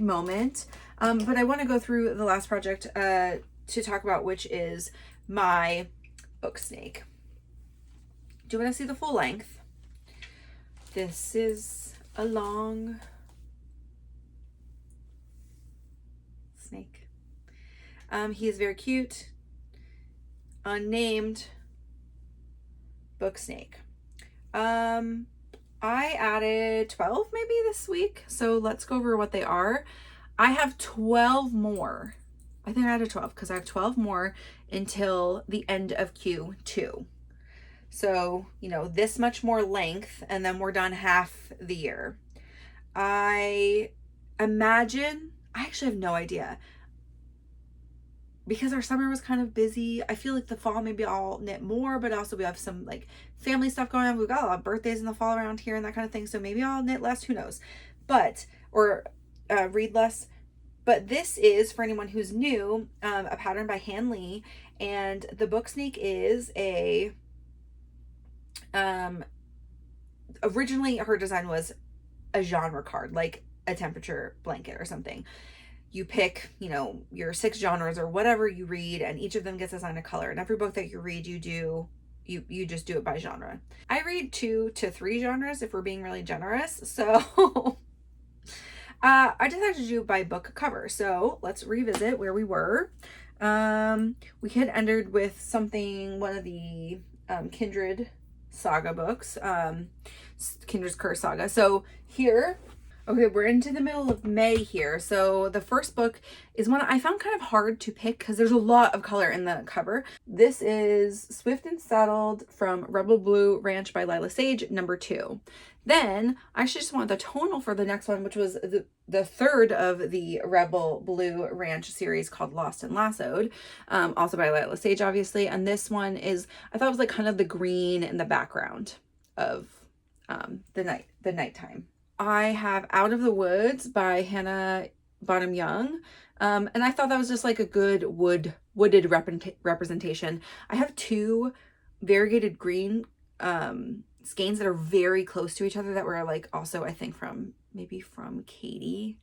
moment. But I want to go through the last project to talk about, which is my book snake. Do you want to see the full length? This is a long snake. He is very cute. Unnamed book snake. I added 12 maybe this week. So let's go over what they are. I have 12 more. I think I added 12 because I have 12 more until the end of Q2. So, you know, this much more length, and then we're done half the year. I imagine, I actually have no idea. Because our summer was kind of busy, I feel like the fall maybe I'll knit more, but also we have some like family stuff going on. We've got a lot of birthdays in the fall around here and that kind of thing. So maybe I'll knit less, who knows? But, or read less. But this is, for anyone who's new, a pattern by Han Lee, and the book snake is a originally her design was a genre card, like a temperature blanket or something. You pick, you know, your 6 genres or whatever you read, and each of them gets assigned a color, and every book that you read, you just do it by genre. I read 2 to 3 genres if we're being really generous, so I decided to do by book cover. So let's revisit where we were. We had ended with something, one of the Kindred saga books, Kindred's Curse saga. So here, okay, we're into the middle of May here. So the first book is one I found kind of hard to pick because there's a lot of color in the cover. This is Swift and Saddled from Rebel Blue Ranch by Lila Sage, number 2. Then I actually just wanted the tonal for the next one, which was the third of the Rebel Blue Ranch series called Lost and Lassoed, also by Lila Sage, obviously. And this one is, I thought it was like kind of the green in the background of the nighttime. I have Out of the Woods by Hannah Bonham Young. And I thought that was just like a good wooded representation. I have 2 variegated green skeins that are very close to each other that were like also, I think from Katie.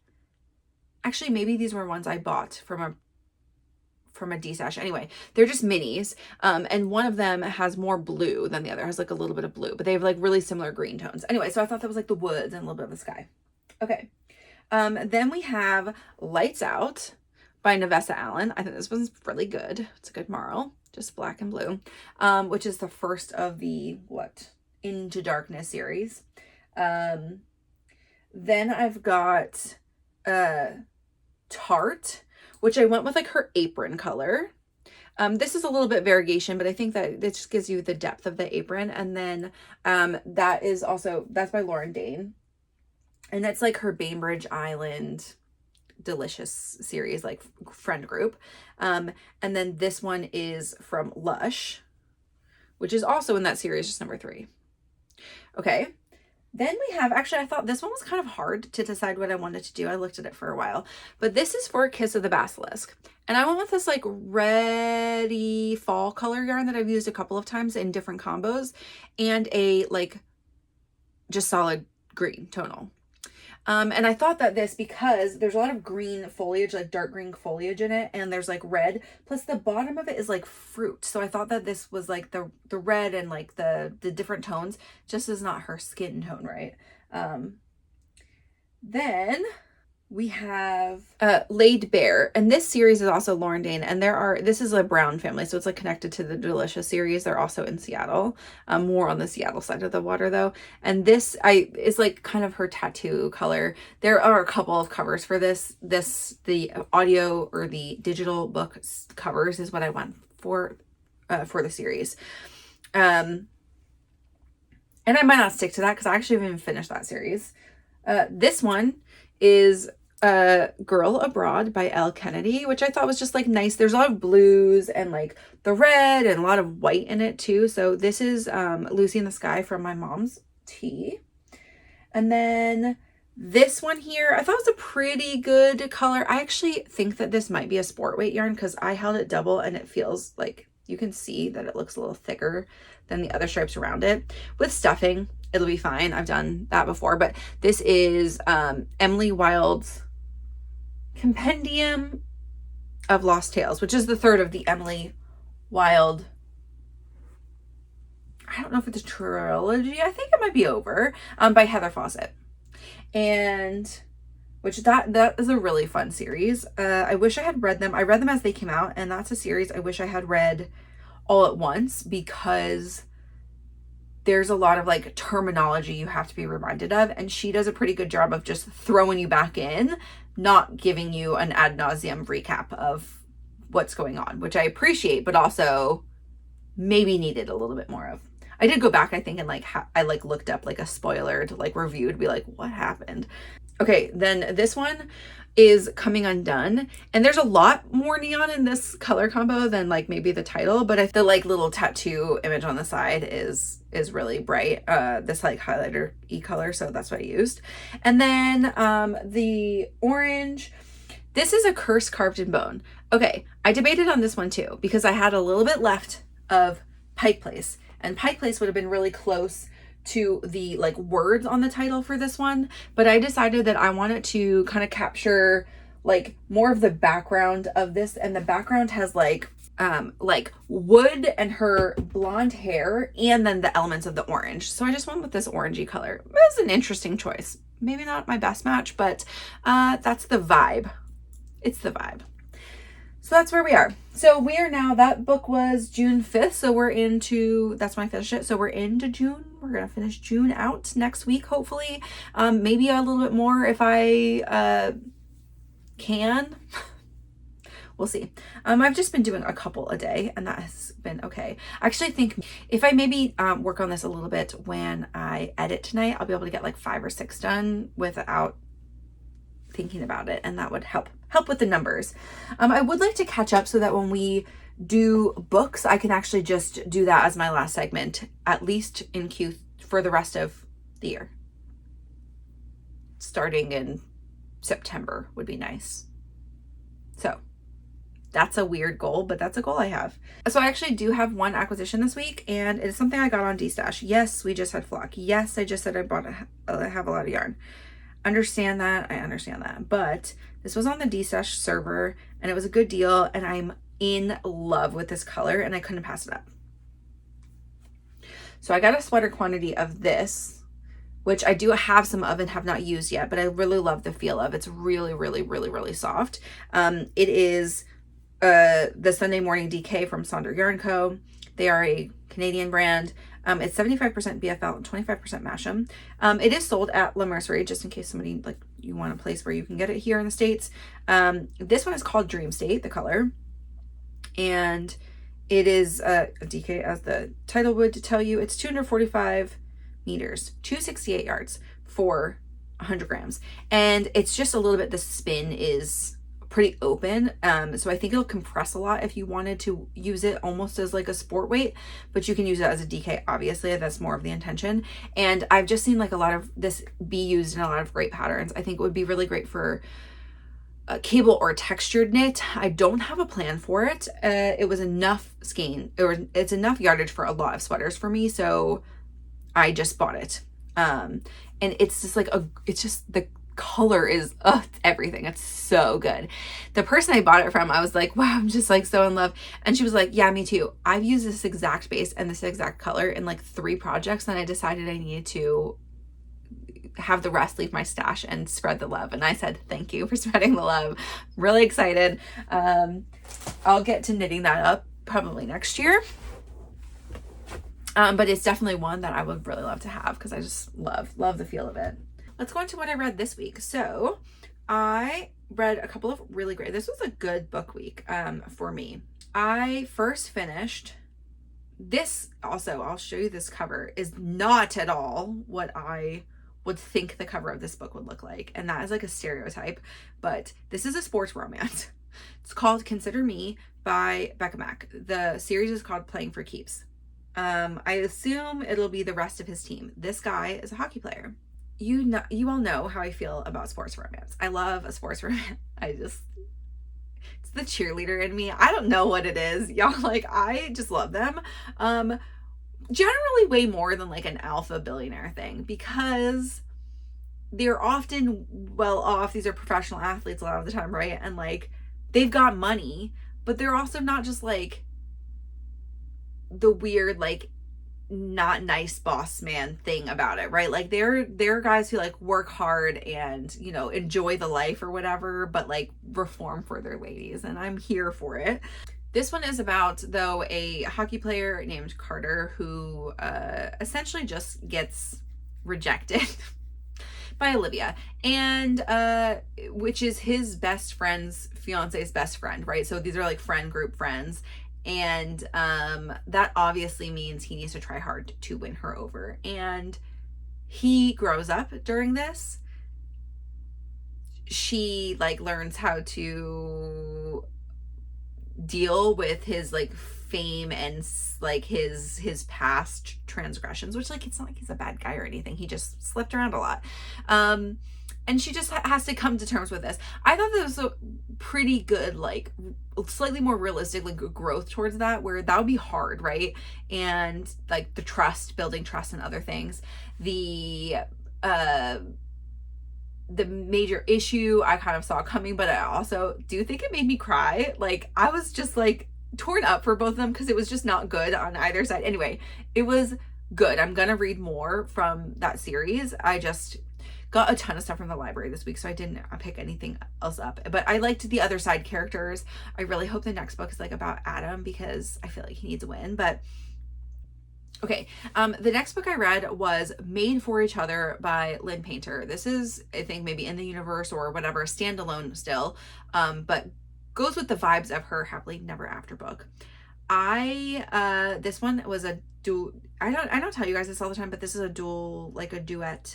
Actually, maybe these were ones I bought from a D-stash. Anyway, they're just minis. And one of them has more blue than the other, has like a little bit of blue, but they have like really similar green tones. Anyway, so I thought that was like the woods and a little bit of the sky. Okay. Then we have Lights Out by Nevessa Allen. I think this one's really good. It's a good marl, just black and blue, which is the first of the Into Darkness series. Then I've got Tart, which I went with like her apron color. This is a little bit variegation, but I think that it just gives you the depth of the apron. And then that's by Lauren Dane. And that's like her Bainbridge Island Delicious series, like friend group. And then this one is from Lush, which is also in that series, just number 3. Okay. Then we have, actually, I thought this one was kind of hard to decide what I wanted to do. I looked at it for a while, but this is for Kiss of the Basilisk. And I went with this like reddy fall color yarn that I've used a couple of times in different combos, and a like just solid green tonal. And I thought that this, because there's a lot of green foliage, like dark green foliage in it, and there's like red, plus the bottom of it is like fruit. So I thought that this was like the red and like the different tones just is not her skin tone, right? Then we have Laid Bare, and this series is also Lauren Dane, and this is a Brown family, so it's like connected to the Delicious series. They're also in Seattle, more on the Seattle side of the water though. And this is like kind of her tattoo color. There are a couple of covers for this. The audio or the digital book covers is what I went for the series. And I might not stick to that because I actually haven't even finished that series. This one is Girl Abroad by Elle Kennedy, which I thought was just like nice. There's a lot of blues and like the red and a lot of white in it too. So this is Lucy in the Sky from my mom's tea. And then this one here, I thought it was a pretty good color. I actually think that this might be a sport weight yarn because I held it double and it feels like you can see that it looks a little thicker than the other stripes around it. With stuffing, it'll be fine. I've done that before, but this is Emily Wild's Compendium of Lost Tales, which is the third of the Emily Wild, I don't know if it's a trilogy, I think it might be over, by Heather Fawcett. And which that is a really fun series. I wish I had read them. I read them as they came out, and that's a series I wish I had read all at once because there's a lot of like terminology you have to be reminded of, and she does a pretty good job of just throwing you back in, not giving you an ad nauseum recap of what's going on, which I appreciate, but also maybe needed a little bit more of. I did go back, I think, and like I like looked up like a spoiler to like review to be like, what happened? Okay, then this one is Coming Undone, and there's a lot more neon in this color combo than like maybe the title, but I feel like little tattoo image on the side is really bright. This like highlighter color, so that's what I used. And then the orange, this is A Curse Carved in Bone. Okay, I debated on this one too because I had a little bit left of Pike Place, and Pike Place would have been really close to the like words on the title for this one, but I decided that I wanted to kind of capture like more of the background of this, and the background has like wood and her blonde hair and then the elements of the orange. So I just went with this orangey color. It was an interesting choice. Maybe not my best match, but that's the vibe. It's the vibe. So that's where we are. So we are now, that book was June 5th. So we're into, that's when I finished it. So we're into June. We're going to finish June out next week, hopefully. Maybe a little bit more if I can. We'll see. I've just been doing a couple a day and that has been okay. I actually think if I maybe work on this a little bit when I edit tonight, I'll be able to get like 5 or 6 done without thinking about it, and that would help with the numbers. I would like to catch up so that when we do books, I can actually just do that as my last segment, at least in Q for the rest of the year. Starting in September would be nice. So that's a weird goal, but that's a goal I have. So I actually do have one acquisition this week, and it is something I got on D-Stash. Yes, we just had flock. Yes, I just said I have a lot of yarn. Understand that. I understand that. But this was on the D-Stash server and it was a good deal, and I'm in love with this color and I couldn't pass it up. So I got a sweater quantity of this, which I do have some of and have not used yet, but I really love the feel of. It's really, really, really, really soft. It is the Sunday Morning DK from Sonder Yarn Co. They are a Canadian brand. It's 75% BFL and 25% Masham. It is sold at La Mercerie, just in case somebody, like, you want a place where you can get it here in the States. This one is called Dream State, the color. And it is a DK, as the title would tell you. It's 245 meters, 268 yards for 100 grams. And it's just a little bit, the spin is pretty open, so I think it'll compress a lot if you wanted to use it almost as like a sport weight, but you can use it as a DK, obviously. That's more of the intention. And I've just seen like a lot of this be used in a lot of great patterns. I think it would be really great for a cable or textured knit. I don't have a plan for it. It was enough skein, or it's enough yardage for a lot of sweaters for me, so I just bought it. And it's just like it's just the color is it's everything. It's so good. The person I bought it from, I was like, wow, I'm just like so in love. And she was like, yeah, me too. I've used this exact base and this exact color in like 3 projects, and I decided I needed to have the rest leave my stash and spread the love. And I said, thank you for spreading the love. Really excited. I'll get to knitting that up probably next year. But it's definitely one that I would really love to have because I just love the feel of it. Let's go into what I read this week. So I read a couple of really great, this was a good book week for me. I first finished this, also I'll show you this cover, is not at all what I would think the cover of this book would look like. And that is like a stereotype, but this is a sports romance. It's called Consider Me by Becka Mack. The series is called Playing for Keeps. I assume it'll be the rest of his team. This guy is a hockey player. You all know how I feel about sports romance. I love a sports romance. It's the cheerleader in me. I don't know what it is, y'all. Like, I just love them. Generally way more than like an alpha billionaire thing, because they're often well off. These are professional athletes a lot of the time, right? And like, they've got money, but they're also not just like the weird, like, not nice boss man thing about it, right? Like, they're guys who like work hard and, you know, enjoy the life or whatever, but like reform for their ladies, and I'm here for it. This one is about, though, a hockey player named Carter who essentially just gets rejected by Olivia, and which is his best friend's fiance's best friend, right? So these are like group friends, and that obviously means he needs to try hard to win her over. And he grows up during this. She like learns how to deal with his like fame and like his past transgressions, which, like, it's not like he's a bad guy or anything. He just slept around a lot. And she just has to come to terms with this. I thought that was a pretty good, like, slightly more realistic, like, growth towards that, where that would be hard, right? And like the building trust and other things. The major issue I kind of saw coming, but I also do think it made me cry. Like, I was just like torn up for both of them because it was just not good on either side. Anyway, it was good. I'm gonna read more from that series. I just got a ton of stuff from the library this week, so I didn't pick anything else up. But I liked the other side characters. I really hope the next book is like about Adam, because I feel like he needs a win. But okay, the next book I read was Made for Each Other by Lynn Painter. This is, I think, maybe in the universe or whatever, standalone still, but goes with the vibes of her Happily Never After book. This one was a dual, I don't tell you guys this all the time, but this is a dual, like a duet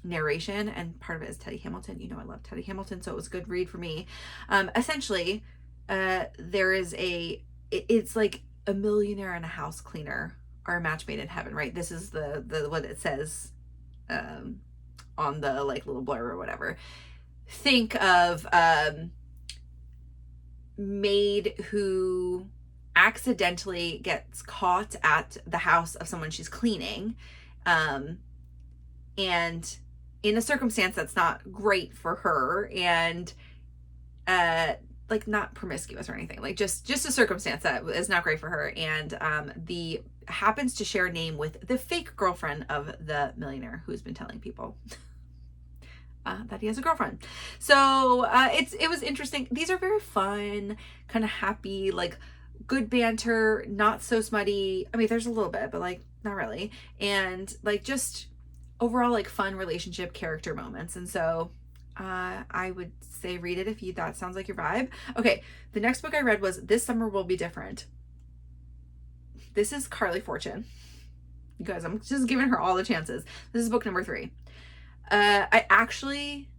narration, and part of it is Teddy Hamilton. You know I love Teddy Hamilton, so it was a good read for me. Essentially, there is it's like a millionaire and a house cleaner are a match made in heaven, right? This is the what it says on the like little blurb or whatever. Think of Maid who accidentally gets caught at the house of someone she's cleaning, and in a circumstance that's not great for her, and like not promiscuous or anything, like just a circumstance that is not great for her, and the happens to share a name with the fake girlfriend of the millionaire who's been telling people that he has a girlfriend. So it was interesting. These are very fun, kind of happy, like good banter, not so smutty. I mean, there's a little bit, but like not really, and like just overall like fun relationship character moments. And so I would say read it if that sounds like your vibe. Okay, the next book I read was This Summer Will Be Different. This is Carley Fortune. You guys, I'm just giving her all the chances. This is book number 3. I actually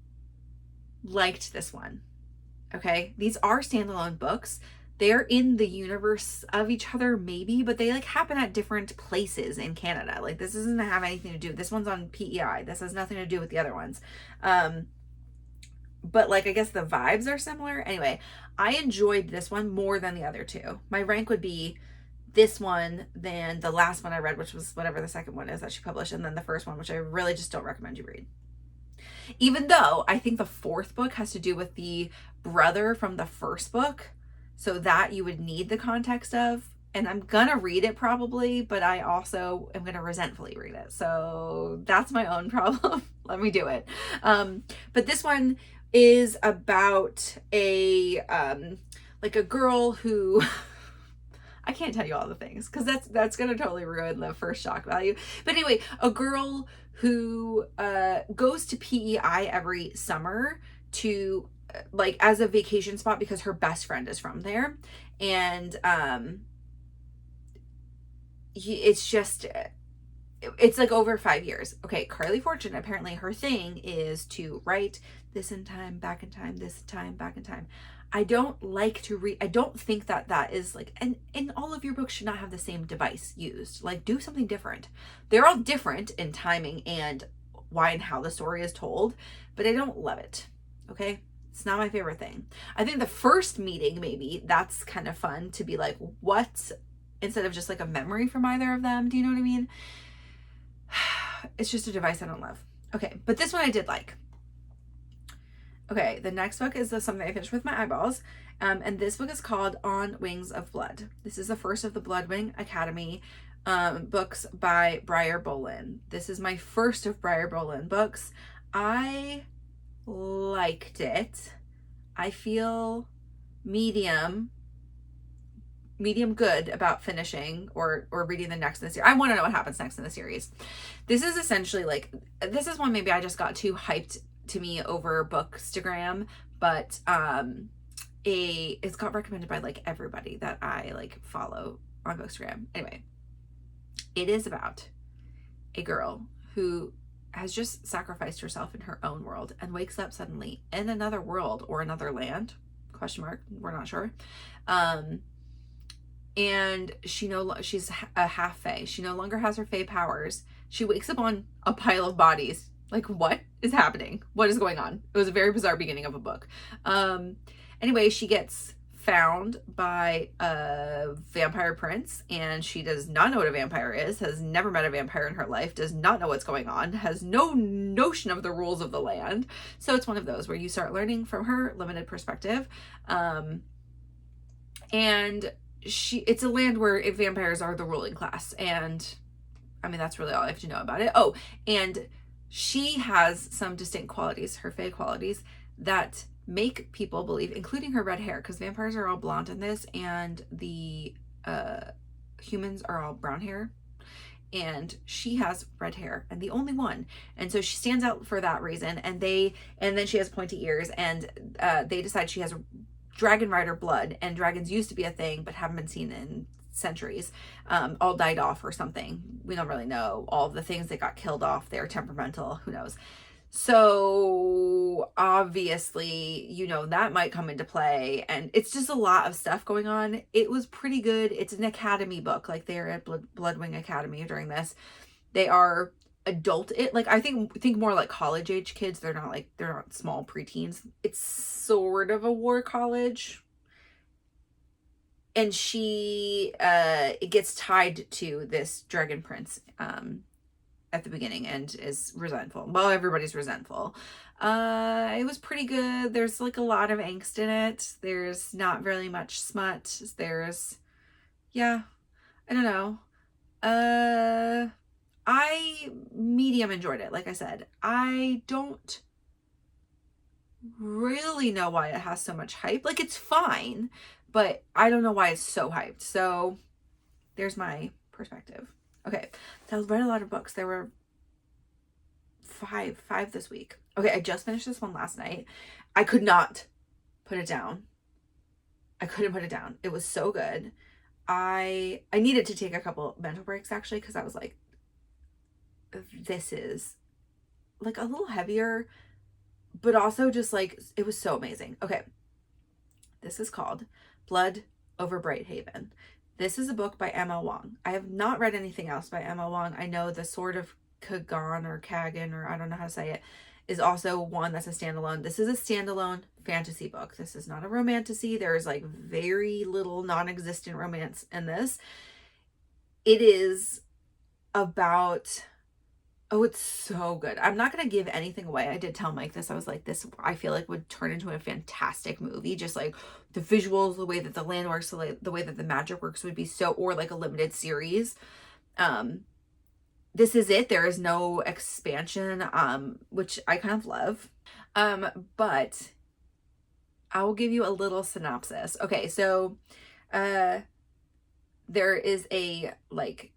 liked this one. Okay, these are standalone books. They're in the universe of each other, maybe, but they like happen at different places in Canada. Like, this doesn't have anything to do. This one's on PEI. This has nothing to do with the other ones. But like, I guess the vibes are similar. Anyway, I enjoyed this one more than the other two. My rank would be this one than the last one I read, which was whatever the second one is that she published, and then the first one, which I really just don't recommend you read. Even though I think the 4th book has to do with the brother from the first book, so that you would need the context of, and I'm gonna read it probably, but I also am gonna resentfully read it. So that's my own problem. Let me do it. But this one is about a like a girl who I can't tell you all the things because that's gonna totally ruin the first shock value. But anyway, a girl who goes to PEI every summer to like as a vacation spot because her best friend is from there, and it's just it's like over 5 years. Okay, Carley Fortune, apparently her thing is to write this in time, back in time, this time, back in time. I don't like to read. I don't think that that is like, and all of your books should not have the same device used. Like, do something different. They're all different in timing and why and how the story is told, but I don't love it. Okay, it's not my favorite thing. I think the first meeting, maybe that's kind of fun to be like, what, instead of just like a memory from either of them. Do you know what I mean? It's just a device I don't love. Okay, but this one I did like. Okay, the next book is something I finished with my eyeballs. And this book is called On Wings of Blood. This is the first of the Bloodwing Academy books by Briar Boleyn. This is my first of Briar Boleyn books. I liked it. I feel medium good about finishing or reading the next in the series. I want to know what happens next in the series. This is essentially like, this is one maybe I just got too hyped to me over Bookstagram, but it's got recommended by like everybody that I like follow on Bookstagram. Anyway, it is about a girl who has just sacrificed herself in her own world and wakes up suddenly in another world or another land, question mark, we're not sure. And she's a half fae. She no longer has her fae powers. She wakes up on a pile of bodies. Like, what is happening? What is going on? It was a very bizarre beginning of a book. Anyway, she gets found by a vampire prince, and she does not know what a vampire is, has never met a vampire in her life, does not know what's going on, has no notion of the rules of the land. So it's one of those where you start learning from her limited perspective. And it's a land where vampires are the ruling class. And I mean, that's really all I have to know about it. Oh, and she has some distinct qualities, her fae qualities, that make people believe, including her red hair, because vampires are all blonde in this, and the humans are all brown hair, and she has red hair, and the only one, and so she stands out for that reason. And then she has pointy ears, and they decide she has dragon rider blood, and dragons used to be a thing but haven't been seen in centuries, all died off or something. We don't really know. All of the things that got killed off, they're temperamental, who knows. So obviously, that might come into play, and it's just a lot of stuff going on. It was pretty good. It's an academy book. Like, they're at Bloodwing Academy during this. They are adult, I think more like college age kids. They're not small preteens. It's sort of a war college. And she it gets tied to this dragon prince at the beginning and is resentful. Well, everybody's resentful. It was pretty good. There's like a lot of angst in it. There's not really much smut. I don't know. I medium enjoyed it. Like I said, I don't really know why it has so much hype. Like, it's fine, but I don't know why it's so hyped. So there's my perspective. Okay, so I read a lot of books. There were five this week. Okay, I just finished this one last night. I could not put it down. I couldn't put it down. It was so good. I needed to take a couple mental breaks, actually, because I was like, this is like a little heavier, but also just like, it was so amazing. Okay, this is called Blood over Brighthaven. This is a book by M.L. Wang. I have not read anything else by M.L. Wang. I know the Sword of Kagan or Kagan, or I don't know how to say it, is also one that's a standalone. This is a standalone fantasy book. This is not a romantasy. There is like very little non-existent romance in this. It is about... Oh, it's so good. I'm not going to give anything away. I did tell Mike this. I was like, this, I feel like would turn into a fantastic movie. Just like the visuals, the way that the land works, the way that the magic works would be so, or like a limited series. This is it. There is no expansion, which I kind of love. But I will give you a little synopsis. Okay, so there is a like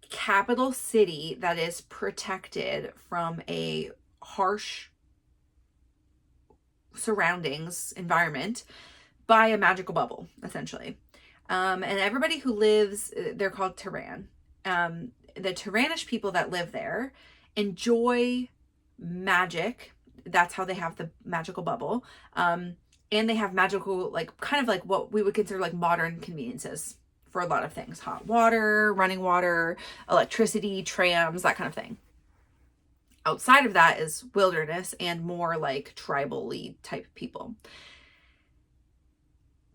capital city that is protected from a harsh surroundings environment by a magical bubble, essentially. And everybody who lives, they're called Tehran. the Tyrannish people that live there enjoy magic. That's how they have the magical bubble. And they have magical, like, kind of like what we would consider like modern conveniences for a lot of things. Hot water, running water, electricity, trams, that kind of thing. Outside of that is wilderness and more like tribal-y type people.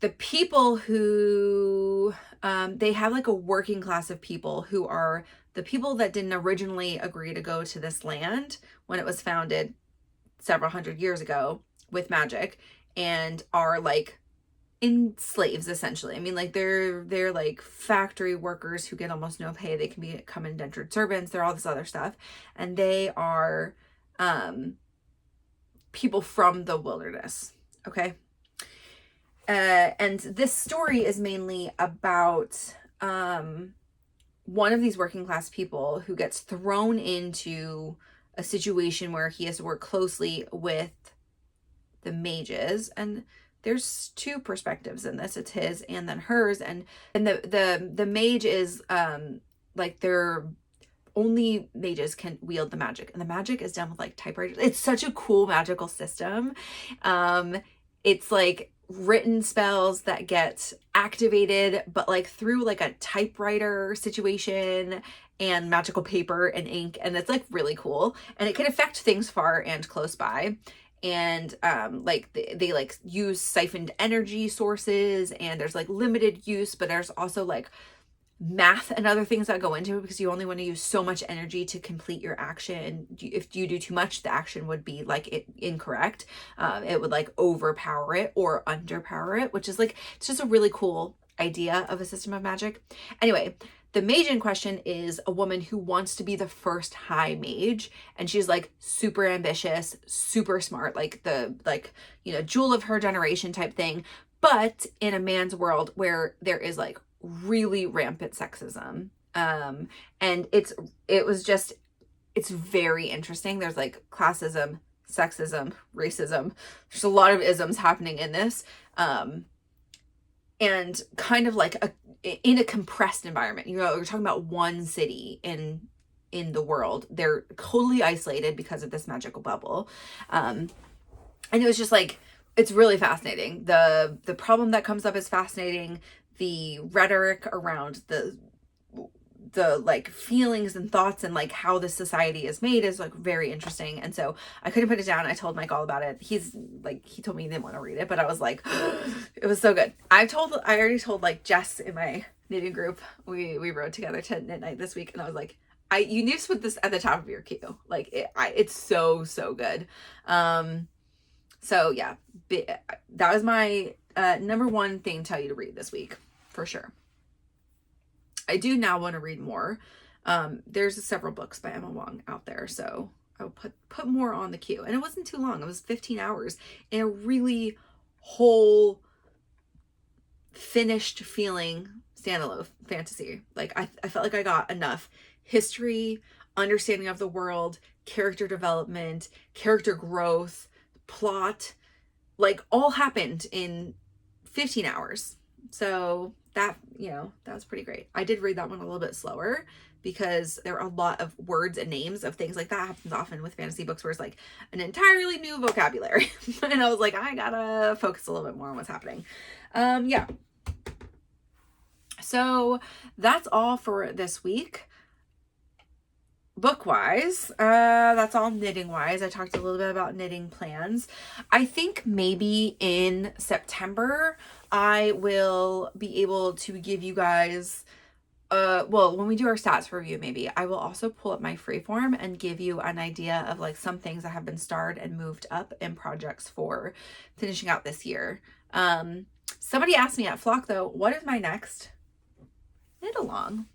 The people who, they have like a working class of people who are the people that didn't originally agree to go to this land when it was founded several hundred years ago with magic, and are like slaves essentially. I mean, like they're like factory workers who get almost no pay. They can become indentured servants. They're all this other stuff, and they are people from the wilderness. Okay. And this story is mainly about one of these working class people who gets thrown into a situation where he has to work closely with the mages. And there's two perspectives in this. It's his and then hers. And the mage is like they're only mages can wield the magic, and the magic is done with like typewriters. It's such a cool magical system. It's like written spells that get activated, but like through like a typewriter situation and magical paper and ink, and it's like really cool, and it can affect things far and close by. And like they like use siphoned energy sources, and there's like limited use, but there's also like math and other things that go into it, because you only want to use so much energy to complete your action. If you do too much, the action would be like incorrect. It would like overpower it or underpower it, which is like, it's just a really cool idea of a system of magic. Anyway, the mage in question is a woman who wants to be the first high mage, and she's like super ambitious, super smart, like the, like, you know, jewel of her generation type thing, but in a man's world where there is like really rampant sexism. And it's very interesting. There's like classism, sexism, racism. There's a lot of isms happening in this. And kind of like in a compressed environment. You know, we're talking about one city in the world. They're totally isolated because of this magical bubble. And it was just like, it's really fascinating. The problem that comes up is fascinating. The rhetoric around the like feelings and thoughts and like how the society is made is like very interesting. And so I couldn't put it down. I told Mike all about it. He's like, he told me he didn't want to read it, but I was like, it was so good. I already told like Jess in my knitting group, we rode together to midnight this week, and I was like, you need to put this at the top of your queue. Like it's so good. So yeah, that was my number one thing to tell you to read this week, for sure. I do now want to read more. There's several books by Emma Wang out there, so I'll put more on the queue. And it wasn't too long. It was 15 hours in a really whole, finished feeling standalone fantasy. Like I felt like I got enough history, understanding of the world, character development, character growth, plot, like all happened in 15 hours. So that, you know, that was pretty great. I did read that one a little bit slower because there are a lot of words and names of things. Like that happens often with fantasy books where it's like an entirely new vocabulary. And I was like, I gotta focus a little bit more on what's happening. Yeah. So that's all for this week. Book-wise, that's all knitting-wise. I talked a little bit about knitting plans. I think maybe in September, I will be able to give you guys, well, when we do our stats review, maybe, I will also pull up my freeform and give you an idea of like some things that have been starred and moved up in projects for finishing out this year. Somebody asked me at Flock, though, what is my next knit along?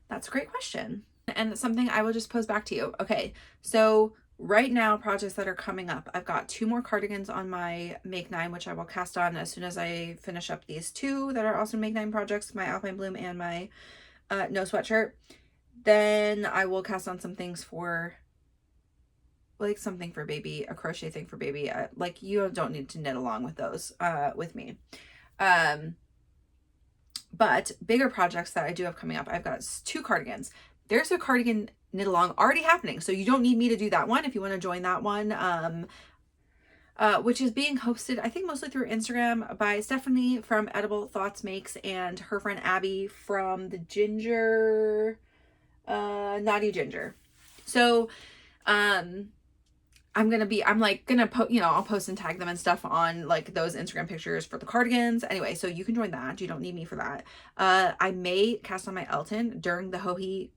That's a great question. And it's something I will just pose back to you. Okay, so right now, projects that are coming up, I've got 2 more cardigans on my Make 9, which I will cast on as soon as I finish up these 2 that are also Make 9 projects, my Alpine Bloom and my No Sweatshirt. Then I will cast on some things for, like something for baby, a crochet thing for baby. Like you don't need to knit along with those with me. But bigger projects that I do have coming up, I've got 2 cardigans. there's a cardigan knit along already happening. So you don't need me to do that one if you want to join that one. Which is being hosted, I think, mostly through Instagram by Stephanie from Edible Thoughts Makes and her friend Abby from the Ginger, Naughty Ginger. So, I'm gonna post, I'll post and tag them and stuff on like those Instagram pictures for the cardigans. Anyway, so you can join that. You don't need me for that. I may cast on my Elton during the Hohi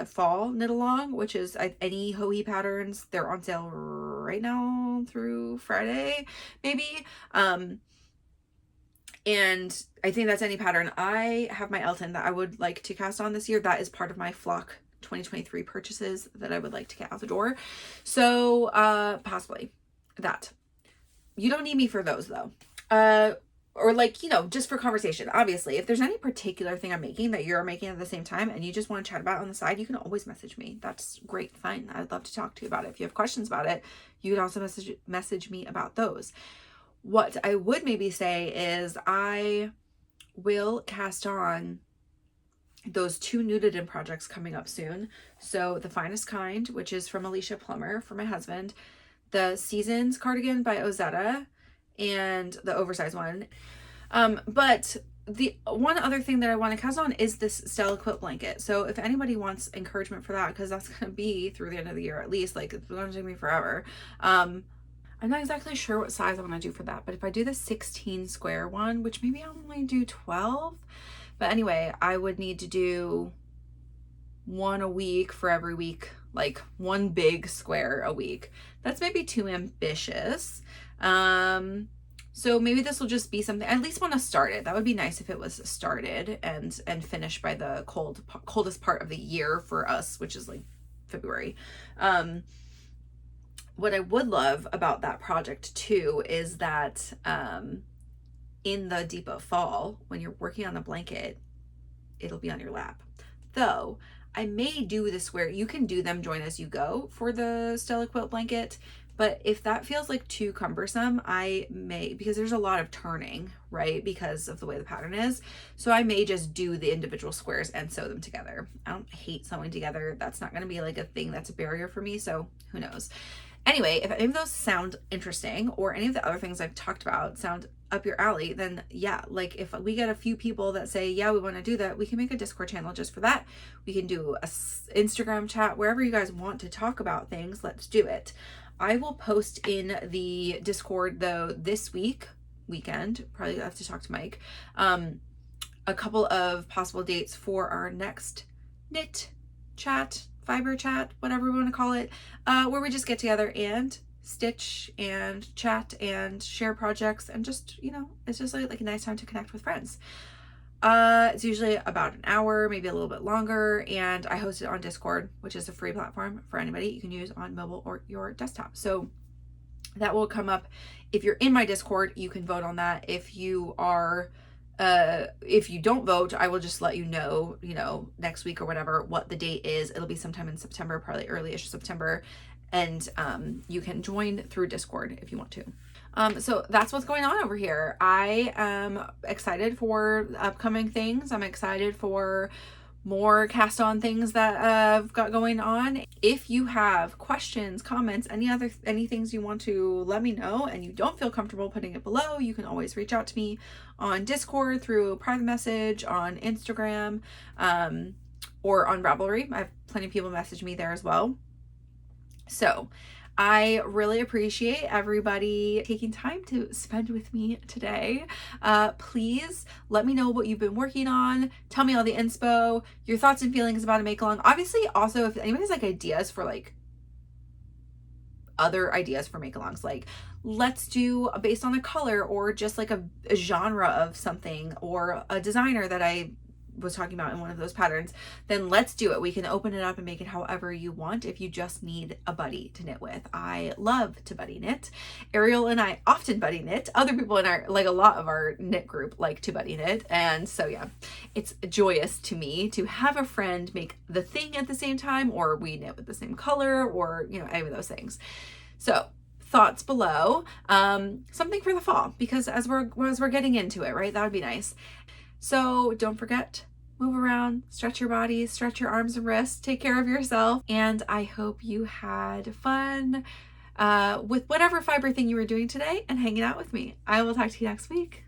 fall knit along, which is any Hohi patterns. They're on sale right now through Friday, maybe. And I think that's any pattern. I have my Elton that I would like to cast on this year. That is part of my Flock 2023 purchases that I would like to get out the door. So possibly that. You don't need me for those though. Or like, just for conversation. Obviously, if there's any particular thing I'm making that you're making at the same time and you just want to chat about it on the side, you can always message me. That's great. Fine. I'd love to talk to you about it. If you have questions about it, you can also message me about those. What I would maybe say is I will cast on those 2 nuded in projects coming up soon. So the Finest Kind, which is from Alicia Plummer for my husband, the Seasons cardigan by Ozetta, and the oversized one. But the one other thing that I want to cast on is this Stella quilt blanket. So if anybody wants encouragement for that, because that's going to be through the end of the year at least, like it's going to take me forever. I'm not exactly sure what size I want to do for that, but if I do the 16 square one, which maybe I'll only do 12, but anyway, I would need to do one a week for every week, like one big square a week. That's maybe too ambitious. So maybe this will just be something, I at least want to start it. That would be nice if it was started and finished by the coldest part of the year for us, which is like February. What I would love about that project too is that in the deep of fall, when you're working on the blanket, it'll be on your lap. Though I may do this where you can do them join as you go for the Stella quilt blanket, but if that feels like too cumbersome, I may, because there's a lot of turning, right, because of the way the pattern is, so I may just do the individual squares and sew them together. I don't hate sewing together. That's not going to be like a thing that's a barrier for me, so who knows. Anyway, if any of those sound interesting or any of the other things I've talked about sound up your alley, then yeah, like if we get a few people that say, yeah, we want to do that, we can make a Discord channel just for that. We can do a Instagram chat, wherever you guys want to talk about things, let's do it. I will post in the Discord though this weekend, probably have to talk to Mike, a couple of possible dates for our next knit chat, fiber chat, whatever we want to call it, where we just get together and stitch and chat and share projects and just, it's just like a nice time to connect with friends. It's usually about an hour, maybe a little bit longer, and I host it on Discord, which is a free platform for anybody you can use on mobile or your desktop. So that will come up. If you're in my Discord, you can vote on that. If you are, if you don't vote, I will just let you know, next week or whatever, what the date is. It'll be sometime in September, probably early-ish September. And you can join through Discord if you want to. So that's what's going on over here. I am excited for upcoming things. I'm excited for more cast on things that I've got going on. If you have questions, comments, any things you want to let me know and you don't feel comfortable putting it below, you can always reach out to me on Discord through a private message, on Instagram, or on Ravelry. I have plenty of people message me there as well. So I really appreciate everybody taking time to spend with me today. Please let me know what you've been working on. Tell me all the inspo, your thoughts and feelings about a make along. Obviously, also, if anybody has like ideas for like other ideas for make alongs, like let's do based on a color or just like a genre of something or a designer that I was talking about in one of those patterns, then let's do it. We can open it up and make it however you want if you just need a buddy to knit with. I love to buddy knit. Ariel and I often buddy knit. Other people in our, like a lot of our knit group, like to buddy knit. And so yeah, it's joyous to me to have a friend make the thing at the same time, or we knit with the same color, or any of those things. So thoughts below, something for the fall, because as we're getting into it, right, that would be nice. So don't forget move around, stretch your body, stretch your arms and wrists, take care of yourself. And I hope you had fun with whatever fiber thing you were doing today and hanging out with me. I will talk to you next week.